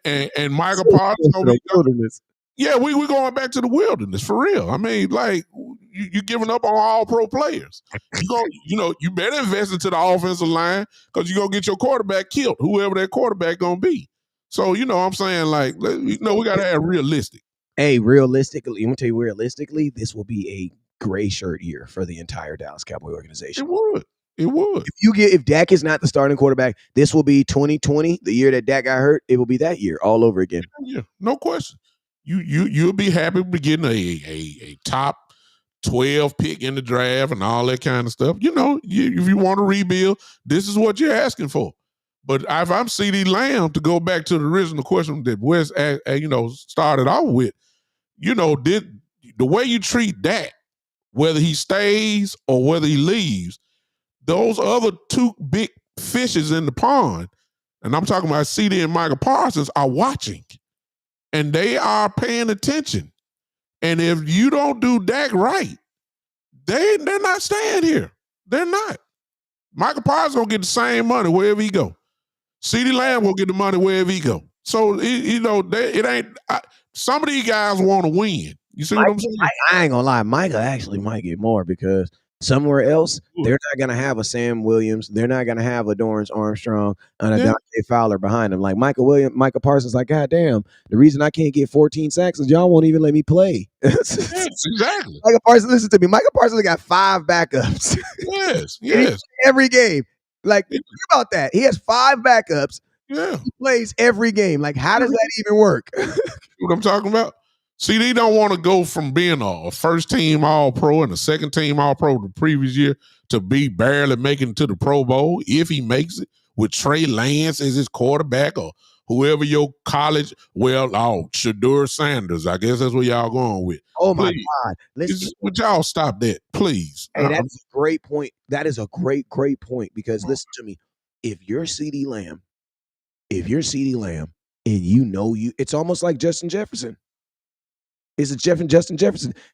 and Michael Parsons gonna be wilderness. Yeah, we're going back to the wilderness for real. I mean, like you giving up on all pro players. You better invest into the offensive line because you're gonna get your quarterback killed, whoever that quarterback gonna be. So what I'm saying, like, we gotta have realistic. Hey, realistically, I'm gonna tell you realistically, this will be a gray shirt year for the entire Dallas Cowboy organization. It would. If Dak is not the starting quarterback, this will be 2020, the year that Dak got hurt. It will be that year all over again. Yeah, no question. You'll be happy with getting a top 12 pick in the draft and all that kind of stuff. If you want to rebuild, this is what you're asking for. But if I'm CD Lamb, to go back to the original question that Wes started off with, did the way you treat Dak, whether he stays or whether he leaves, those other two big fishes in the pond, and I'm talking about CD and Michael Parsons, are watching. And they are paying attention. And if you don't do Dak right, they're not staying here. They're not. Michael Parsons gonna get the same money wherever he go. CeeDee Lamb will get the money wherever he go. So it ain't. Some of these guys want to win. You see what I'm saying? I ain't gonna lie, Micah actually might get more because somewhere else they're not gonna have a Sam Williams, they're not gonna have a Dorrance Armstrong and a Dante Fowler behind him. Like Micah Parsons, like, God damn, the reason I can't get 14 sacks is y'all won't even let me play. Yes, exactly. Micah Parsons, listen to me. Micah Parsons got 5 backups. Yes. Every game. Like, think about that. He has 5 backups. Yeah. He plays every game. Like, how does that even work? What I'm talking about? CD don't want to go from being a first team All Pro and a second team All Pro the previous year to be barely making it to the Pro Bowl if he makes it with Trey Lance as his quarterback or whoever your college. Shadur Sanders. I guess that's what y'all going with. Oh my God! Listen, would y'all stop that, please? Hey, that's a great point. That is a great point because listen to me. If you're CD Lamb, and it's almost like Justin Jefferson. Is it Justin Jefferson?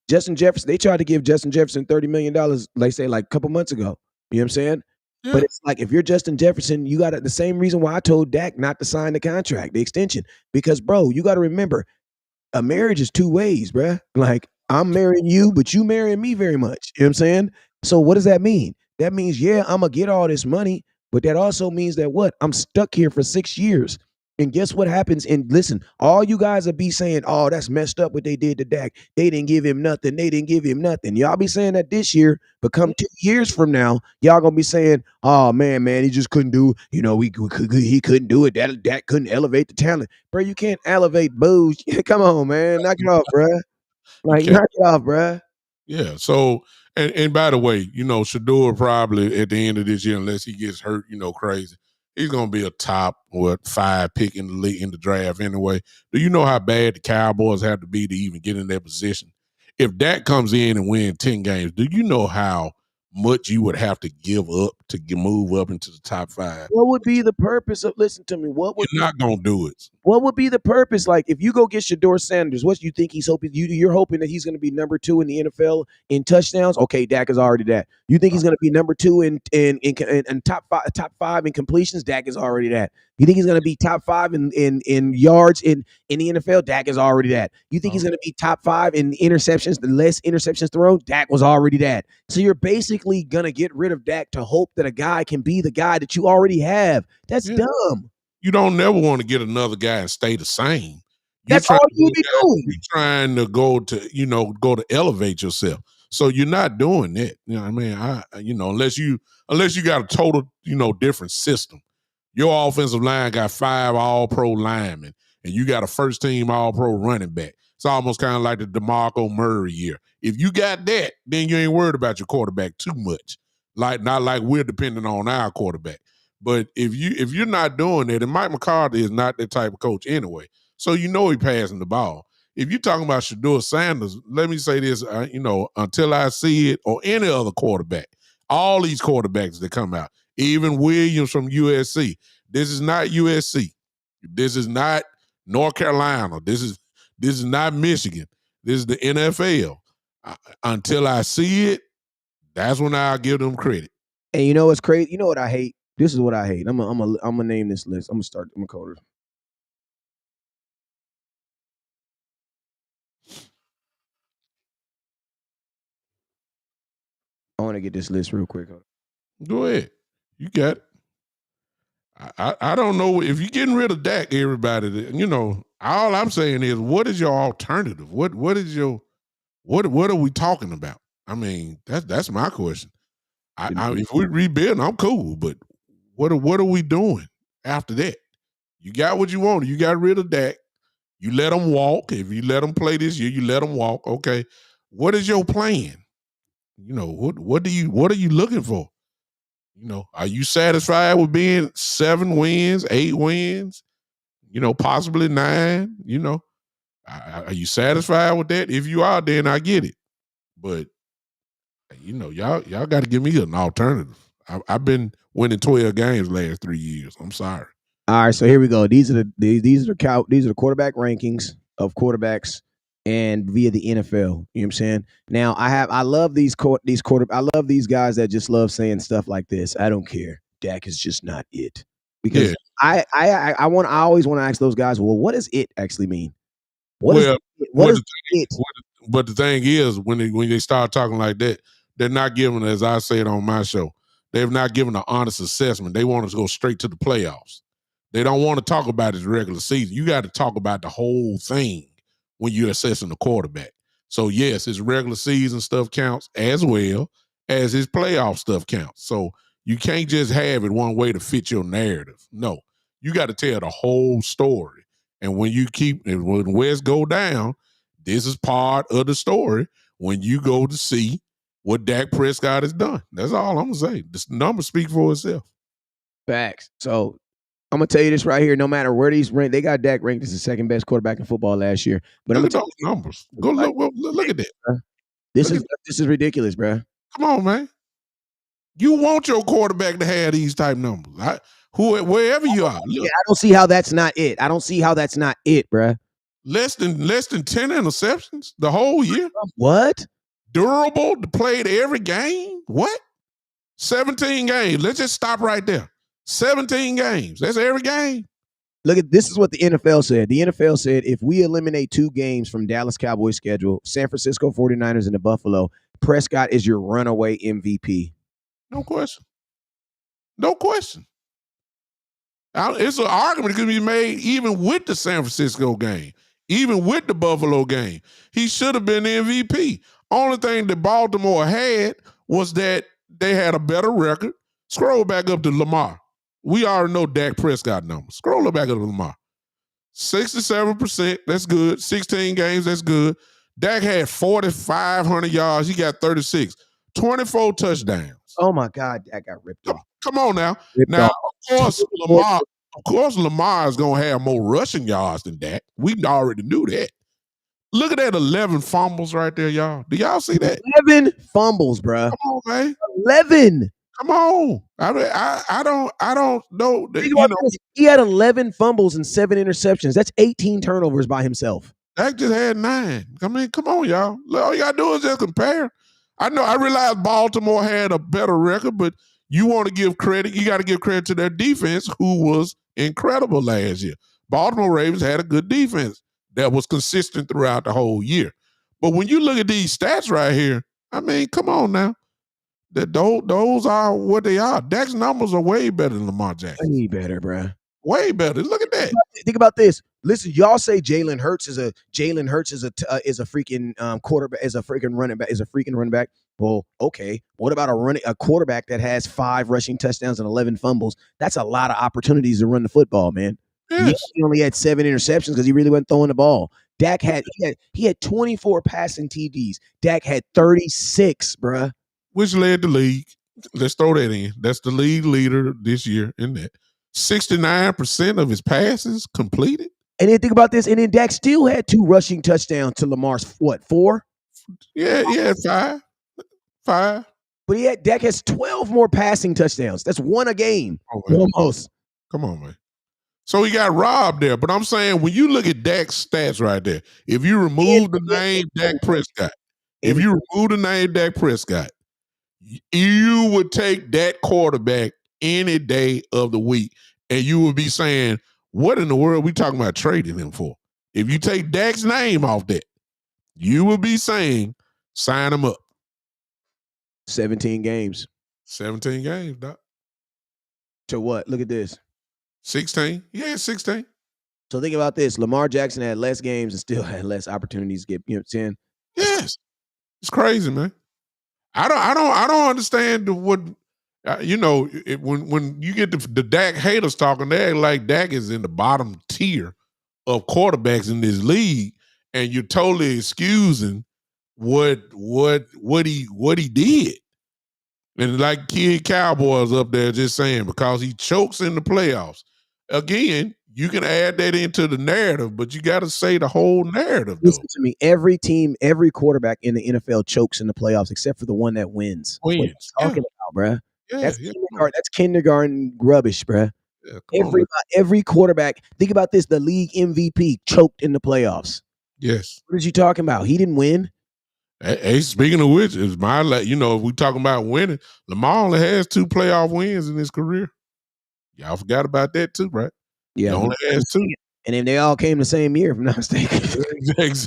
Justin Jefferson, they tried to give Justin Jefferson $30 million, they say, like a couple months ago. You know what I'm saying? Yeah. But it's like, if you're Justin Jefferson, you got the same reason why I told Dak not to sign the contract, the extension. Because, bro, you got to remember, a marriage is 2 ways, bro. Like, I'm marrying you, but you marrying me very much. You know what I'm saying? So what does that mean? That means, yeah, I'm going to get all this money, but that also means that what? I'm stuck here for 6 years. And guess what happens? And listen, all you guys will be saying, "Oh, that's messed up what they did to Dak. They didn't give him nothing. They didn't give him nothing." Y'all be saying that this year, but come 2 years from now, y'all gonna be saying, "Oh man, he just couldn't do. He couldn't do it. That couldn't elevate the talent, bro. You can't elevate booze. Come on, man, knock it off, bro. You Like can't. knock it off, bro." Yeah. So, and by the way, Shador probably at the end of this year, unless he gets hurt, crazy, he's gonna be a top 5 pick in the draft anyway. Do you know how bad the Cowboys have to be to even get in that position? If Dak comes in and win 10 games, do you know how much you would have to give up to move up into the top 5? What would be the purpose of listen to me? You're not gonna do it. What would be the purpose? Like, if you go get Shador Sanders, what you think he's hoping? You're hoping that he's going to be number 2 in the NFL in touchdowns. Okay, Dak is already that. You think he's going to be number 2 in top five in completions? Dak is already that. You think he's going to be top 5 in yards in the NFL? Dak is already that. You think he's going to be top 5 in interceptions? The less interceptions thrown, Dak was already that. So you're basically going to get rid of Dak to hope that a guy can be the guy that you already have. That's dumb. You don't never want to get another guy and stay the same. That's all you be doing. You're trying to go to elevate yourself. So you're not doing that. You know what I mean? Unless you got a total, different system. Your offensive line got 5 all-pro linemen, and you got a first-team all-pro running back. It's almost kind of like the DeMarco Murray year. If you got that, then you ain't worried about your quarterback too much. Not like we're dependent on our quarterback. But if you're not doing that, and Mike McCarthy is not that type of coach anyway, so he's passing the ball. If you're talking about Shador Sanders, let me say this, until I see it, or any other quarterback, all these quarterbacks that come out, even Williams from USC, this is not USC. This is not North Carolina. This is not Michigan. This is the NFL. Until I see it, that's when I'll give them credit. And you know what's crazy? You know what I hate? This is what I hate. I'm gonna name this list. I'm gonna code it. I want to get this list real quick. Go ahead. You got it. I don't know if you're getting rid of Dak, everybody. All I'm saying is, what is your alternative? What are we talking about? I mean, that's my question. If we rebuild, I'm cool, but what are we doing after that? You got what you wanted. You got rid of Dak. You let him walk. If you let him play this year, you let him walk. Okay. What is your plan? What are you looking for? Are you satisfied with being 7 wins, 8 wins, possibly 9? Are you satisfied with that? If you are, then I get it. But y'all got to give me an alternative. I've been winning 12 games last 3 years. I'm sorry. All right, so here we go. These are the quarterback rankings of quarterbacks and via the NFL. You know what I'm saying? Now I love I love these guys that just love saying stuff like this. I don't care. Dak is just not it. Because I always want to ask those guys, well, what does it actually mean? What is it? But the thing is, when they start talking like that, they're not giving, as I said on my show, they've not given an honest assessment. They want us to go straight to the playoffs. They don't want to talk about his regular season. You got to talk about the whole thing when you're assessing the quarterback. So yes, his regular season stuff counts as well as his playoff stuff counts. So you can't just have it one way to fit your narrative. No, you got to tell the whole story. And when West go down, this is part of the story when you go to see what Dak Prescott has done. That's all I'm going to say. The numbers speak for itself. Facts. So I'm gonna tell you this right here. No matter where these rank, they got Dak ranked as the second best quarterback in football last year. But look at those numbers. Go look at that. This is ridiculous, bro. Come on, man. You want your quarterback to have these type numbers. Wherever you are. Yeah, I don't see how that's not it. I don't see how that's not it, bro. Less than 10 interceptions the whole year. What? Durable, played every game. What? 17 games. Let's just stop right there. 17 games. That's every game. Look at this is what the NFL said. The NFL said if we eliminate 2 games from Dallas Cowboys schedule, San Francisco 49ers and the Buffalo, Prescott is your runaway MVP. No question. No question. It's an argument that could be made even with the San Francisco game, even with the Buffalo game. He should have been the MVP. Only thing that Baltimore had was that they had a better record. Scroll back up to Lamar. We already know Dak Prescott numbers. Scroll back up to Lamar. 67%, that's good. 16 games, that's good. Dak had 4,500 yards. He got 36. 24 touchdowns. Oh my God, that got ripped off. Come on now. Ripped Now, off. of course, Lamar is gonna have more rushing yards than Dak. We already knew that. Look at that 11 fumbles right there, y'all. Do y'all see that? 11 fumbles, bruh. Come on, man. 11. Come on. I don't know. Think about this. He had 11 fumbles and 7 interceptions. That's 18 turnovers by himself. Dak just had 9. I mean, come on, y'all. All you gotta do is just compare. I realize Baltimore had a better record, but you want to give credit. You got to give credit to their defense, who was incredible last year. Baltimore Ravens had a good defense that was consistent throughout the whole year. But when you look at these stats right here, I mean, come on now. Those are what they are. Dak's numbers are way better than Lamar Jackson. Way better, bruh. Way better. Look at that. Think about this. Listen, y'all say Jalen Hurts is a freaking quarterback, is a freaking running back. Well, okay. What about a quarterback that has 5 rushing touchdowns and 11 fumbles? That's a lot of opportunities to run the football, man. Yes. He only had 7 interceptions because he really wasn't throwing the ball. Dak had 24 passing TDs. Dak had 36, bruh. Which led the league. Let's throw that in. That's the league leader this year in that. 69% of his passes completed. And then think about this. And then Dak still had 2 rushing touchdowns to Lamar's 4? Yeah, 5. But Dak has 12 more passing touchdowns. That's 1 a game. Almost. Come on, man. So he got robbed there. But I'm saying when you look at Dak's stats right there, if you remove the name Dak Prescott, you would take that quarterback any day of the week, and you would be saying, what in the world are we talking about trading him for? If you take Dak's name off that, you would be saying, sign him up. 17 games. 17 games, Doc. To what? Look at this. 16. Yeah, 16. So think about this. Lamar Jackson had less games and still had less opportunities to get, you know what I'm saying? Yes. It's crazy, man. I don't understand what when you get the Dak haters talking, they act like Dak is in the bottom tier of quarterbacks in this league, and you're totally excusing what he did. And like kid Cowboys up there just saying because he chokes in the playoffs. Again, you can add that into the narrative, but you got to say the whole narrative. Listen to me. Every team, every quarterback in the NFL chokes in the playoffs, except for the one that wins. What are you talking about, bruh? Yeah, that's kindergarten rubbish, bruh. Yeah, every quarterback. Think about this: the league MVP choked in the playoffs. Yes. What are you talking about? He didn't win. Hey, speaking of which, if we talking about winning, Lamar only has 2 playoff wins in his career. Y'all forgot about that too, right? Yeah, he only has 2. And then they all came the same year, if I'm not mistaken.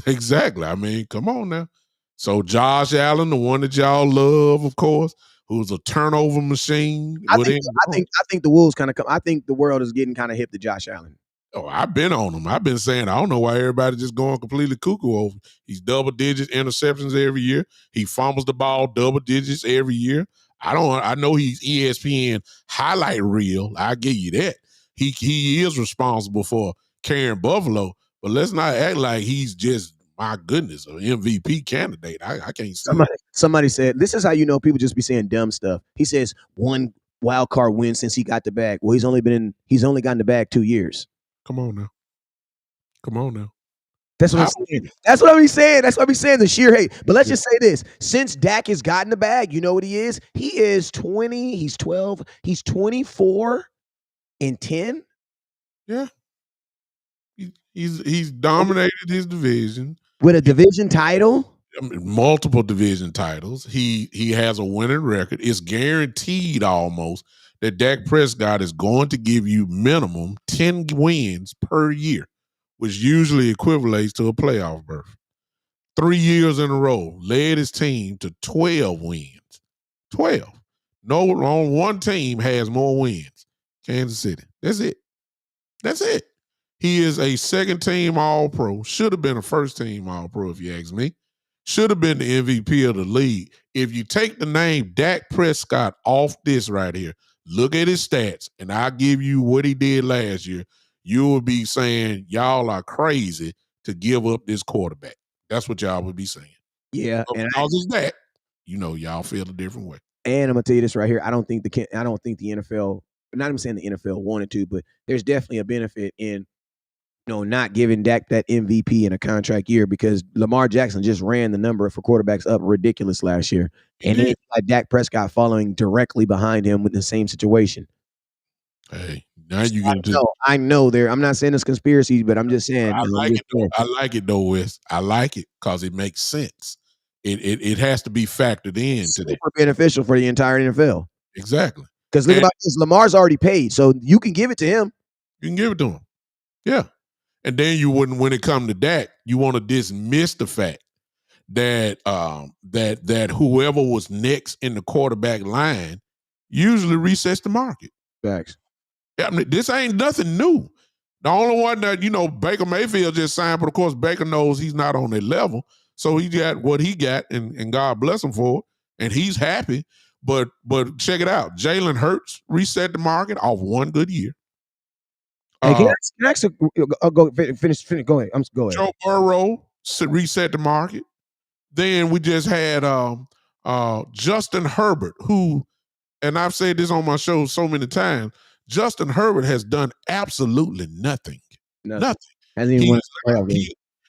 Exactly. I mean, come on now. So Josh Allen, the one that y'all love, of course, who's a turnover machine. I think the Wolves kind of come. I think the world is getting kind of hip to Josh Allen. Oh, I've been on him. I've been saying I don't know why everybody just going completely cuckoo over. He's double digits interceptions every year. He fumbles the ball double digits every year. I know he's ESPN highlight reel. I give you that. He is responsible for carrying Buffalo, but let's not act like he's just, my goodness, an MVP candidate. I can't see somebody said, this is how you know people just be saying dumb stuff. He says 1 wild card win since he got the bag. Well, he's only gotten the bag 2 years. Come on now. That's what I'm saying. That's what I'm saying. That's what I'm saying. The sheer hate. But let's just say this: since Dak has gotten the bag, you know what he is? He is 20. He's 12. He's 24 and 10. Yeah. He's dominated his division with a division title. Multiple division titles. He has a winning record. It's guaranteed almost that Dak Prescott is going to give you minimum 10 wins per year, which usually equivalates to a playoff berth. 3 years in a row, led his team to 12 wins. 12. No one team has more wins. Kansas City. That's it. That's it. He is a second team All Pro. Should have been a first team All Pro, if you ask me. Should have been the MVP of the league. If you take the name Dak Prescott off this right here, look at his stats, and I'll give you what he did last year. You will be saying, y'all are crazy to give up this quarterback. That's what y'all would be saying. Yeah, But and because it's that, y'all feel a different way. I'm gonna tell you this right here. I don't think the NFL, not even saying the NFL wanted to, but there's definitely a benefit in not giving Dak that MVP in a contract year because Lamar Jackson just ran the number for quarterbacks up ridiculous last year. And then Dak Prescott following directly behind him with the same situation. Hey, now you get into. I know there. I'm not saying it's conspiracy, but I'm just saying. I like it though. I like it though, Wes. I like it because it makes sense. It has to be factored in to that. Super beneficial for the entire NFL. Exactly. Because look about this. Lamar's already paid, so you can give it to him. You can give it to him. Yeah. And then you wouldn't, when it comes to Dak, you want to dismiss the fact that that whoever was next in the quarterback line usually resets the market. Facts. I mean, this ain't nothing new. The only one that, Baker Mayfield just signed, but of course Baker knows he's not on that level. So he got what he got, and God bless him for it. And he's happy. But check it out. Jalen Hurts reset the market off one good year. Hey, can I ask go finish? Go ahead. Go ahead. Joe Burrow reset the market. Then we just had Justin Herbert, who, and I've said this on my show so many times, Justin Herbert has done absolutely nothing. Nothing. Hasn't even won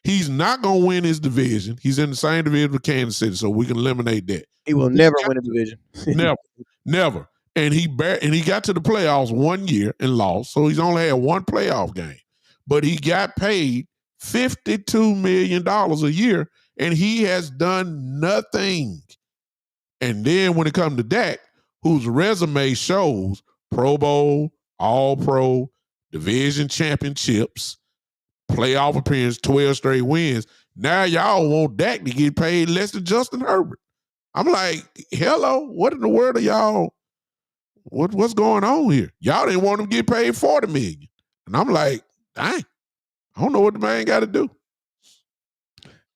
he's not going to win his division. He's in the same division with Kansas City, so we can eliminate that. He will never win a division. Never. And he got to the playoffs 1 year and lost, so he's only had one playoff game. But he got paid $52 million a year, and he has done nothing. And then when it comes to Dak, whose resume shows Pro Bowl, All-Pro, division championships, playoff appearance, 12 straight wins. Now y'all want Dak to get paid less than Justin Herbert. I'm like, hello, what in the world are y'all? What's going on here? Y'all didn't want him to get paid $40 million. And I'm like, dang, I don't know what the man got to do.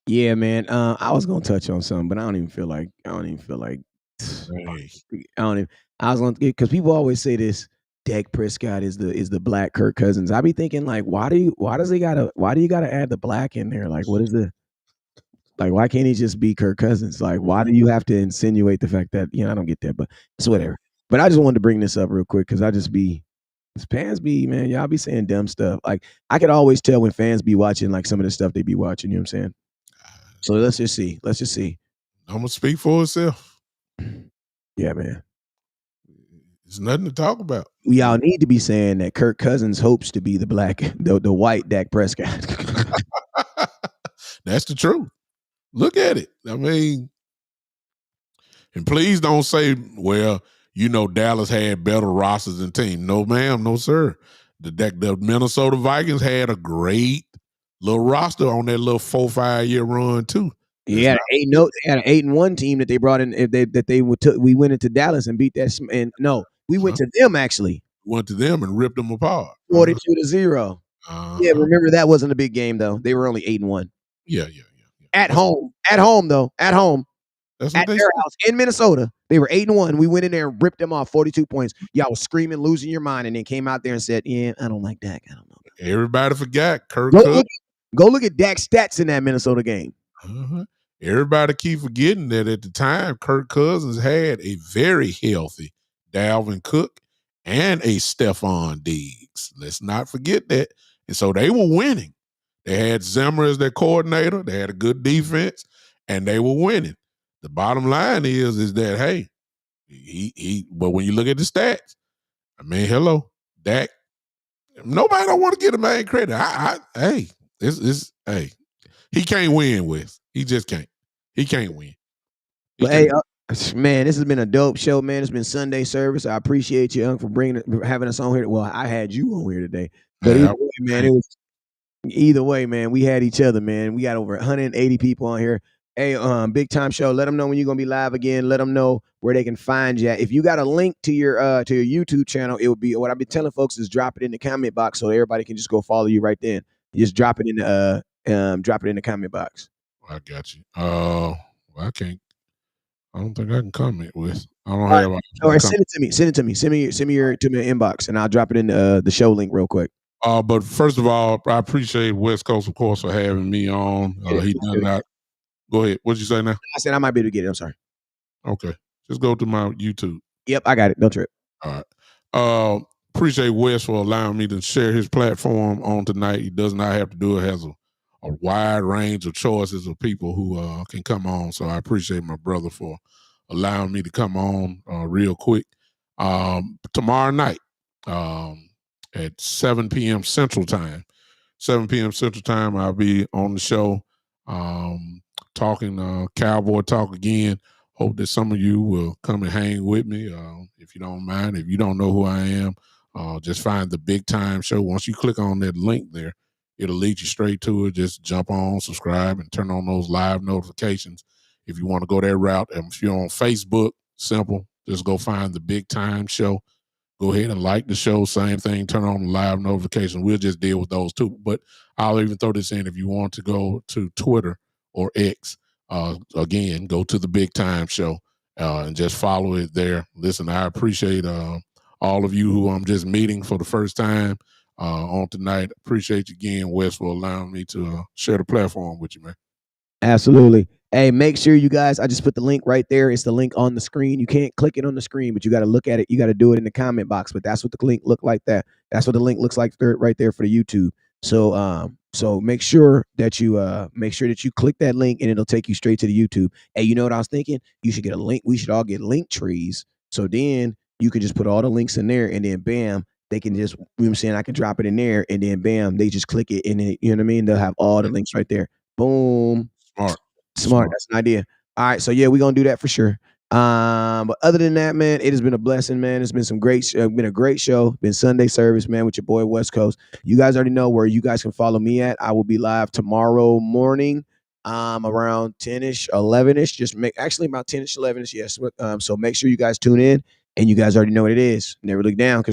Yeah, man. I was gonna touch on something, but I don't even feel like. I was gonna, because people always say this. Dak Prescott is the black Kirk Cousins. I be thinking like, why do you gotta add the black in there? Like, what is why can't he just be Kirk Cousins? Like, why do you have to insinuate the fact that, I don't get that, but it's whatever. But I just wanted to bring this up real quick because fans be, man, y'all be saying dumb stuff. Like, I could always tell when fans be watching like some of the stuff they be watching, you know what I'm saying? So let's just see. I'm gonna speak for itself. Yeah, man. There's nothing to talk about. Y'all need to be saying that Kirk Cousins hopes to be the white Dak Prescott. That's the truth. Look at it. I mean, and please don't say, well, Dallas had better rosters than team. No, ma'am, no, sir. The Minnesota Vikings had a great little roster on that little 4-5 year run too. They had an 8-1 team that they brought in. We went into Dallas and beat that. And no, we went to them actually. Went to them and ripped them apart. 42-0. Yeah, remember that wasn't a big game though. They were only 8-1. Yeah. At home though. At home. That's at their house in Minnesota. They were 8-1. We went in there and ripped them off 42 points. Y'all was screaming, losing your mind, and then came out there and said, "Yeah, I don't like Dak. I don't know." Everybody forgot Kirk. Go look at Dak's stats in that Minnesota game. Everybody keep forgetting that at the time, Kirk Cousins had a very healthy Dalvin Cook and a Stephon Diggs. Let's not forget that. And so they were winning. They had Zimmer as their coordinator. They had a good defense, and they were winning. The bottom line is that, hey, but when you look at the stats, I mean, hello, Dak. Nobody don't want to give a man credit. Hey, he can't win, Wes. He just can't. He can't win. Hey, man, this has been a dope show, man. It's been Sunday service. I appreciate you, Unc, for having us on here. Well, I had you on here today, but either way, man, we had each other, man. We got over 180 people on here. Hey, Big Time Show. Let them know when you're gonna be live again. Let them know where they can find you. If you got a link to your YouTube channel, it would be what I've been telling folks is drop it in the comment box so everybody can just go follow you right then. You just drop it in the comment box. I got you. I can't. I don't think I can comment with. I don't All right, have all options to right. comment. Send it to me. Send it to me. Send me your to my inbox, and I'll drop it in the show link real quick. But first of all, I appreciate West Coast, of course, for having me on. He done not. Go ahead. What'd you say now? I said I might be able to get it. I'm sorry. Okay. Just go to my YouTube. Yep, I got it. No trip. All right. Appreciate Wes for allowing me to share his platform on tonight. He does not have to do it. Has a wide range of choices of people who can come on. So I appreciate my brother for allowing me to come on real quick. Tomorrow night at 7 p.m. Central Time. 7 p.m. Central Time, I'll be on the show talking Cowboy talk again. Hope that some of you will come and hang with me if you don't mind. If you don't know who I am, just find the Big Time Show. Once you click on that link there, it'll lead you straight to it. Just jump on, subscribe, and turn on those live notifications if you want to go that route. And if you're on Facebook, simple, just go find the Big Time Show. Go ahead and like the show. Same thing. Turn on the live notification. We'll just deal with those too. But I'll even throw this in if you want to go to Twitter or X. Again, go to the Big Time Show and just follow it there. Listen, I appreciate all of you who I'm just meeting for the first time on tonight. Appreciate you again, Wes, for allowing me to share the platform with you, man. Absolutely. Hey, make sure you guys, I just put the link right there. It's the link on the screen. You can't click it on the screen, but you got to look at it. You got to do it in the comment box. But that's what the link look like that. That's what the link looks like right there for the YouTube. So make sure that you click that link and it'll take you straight to the YouTube. Hey, you know what I was thinking? You should get a link. We should all get link trees. So then you could just put all the links in there and then bam, they can just, you know what I'm saying? I can drop it in there and then bam, they just click it and then, you know what I mean? They'll have all the links right there. Boom. Smart. That's an idea. All right. So yeah, we're gonna do that for sure. But other than that, man, it has been a blessing, man. It's been been a great show. Been Sunday service, man, with your boy West Coast. You guys already know where you guys can follow me at. I will be live tomorrow morning, around 10ish, 11ish. Actually about 10ish, 11ish. Yes. So make sure you guys tune in, and you guys already know what it is. Never look down, because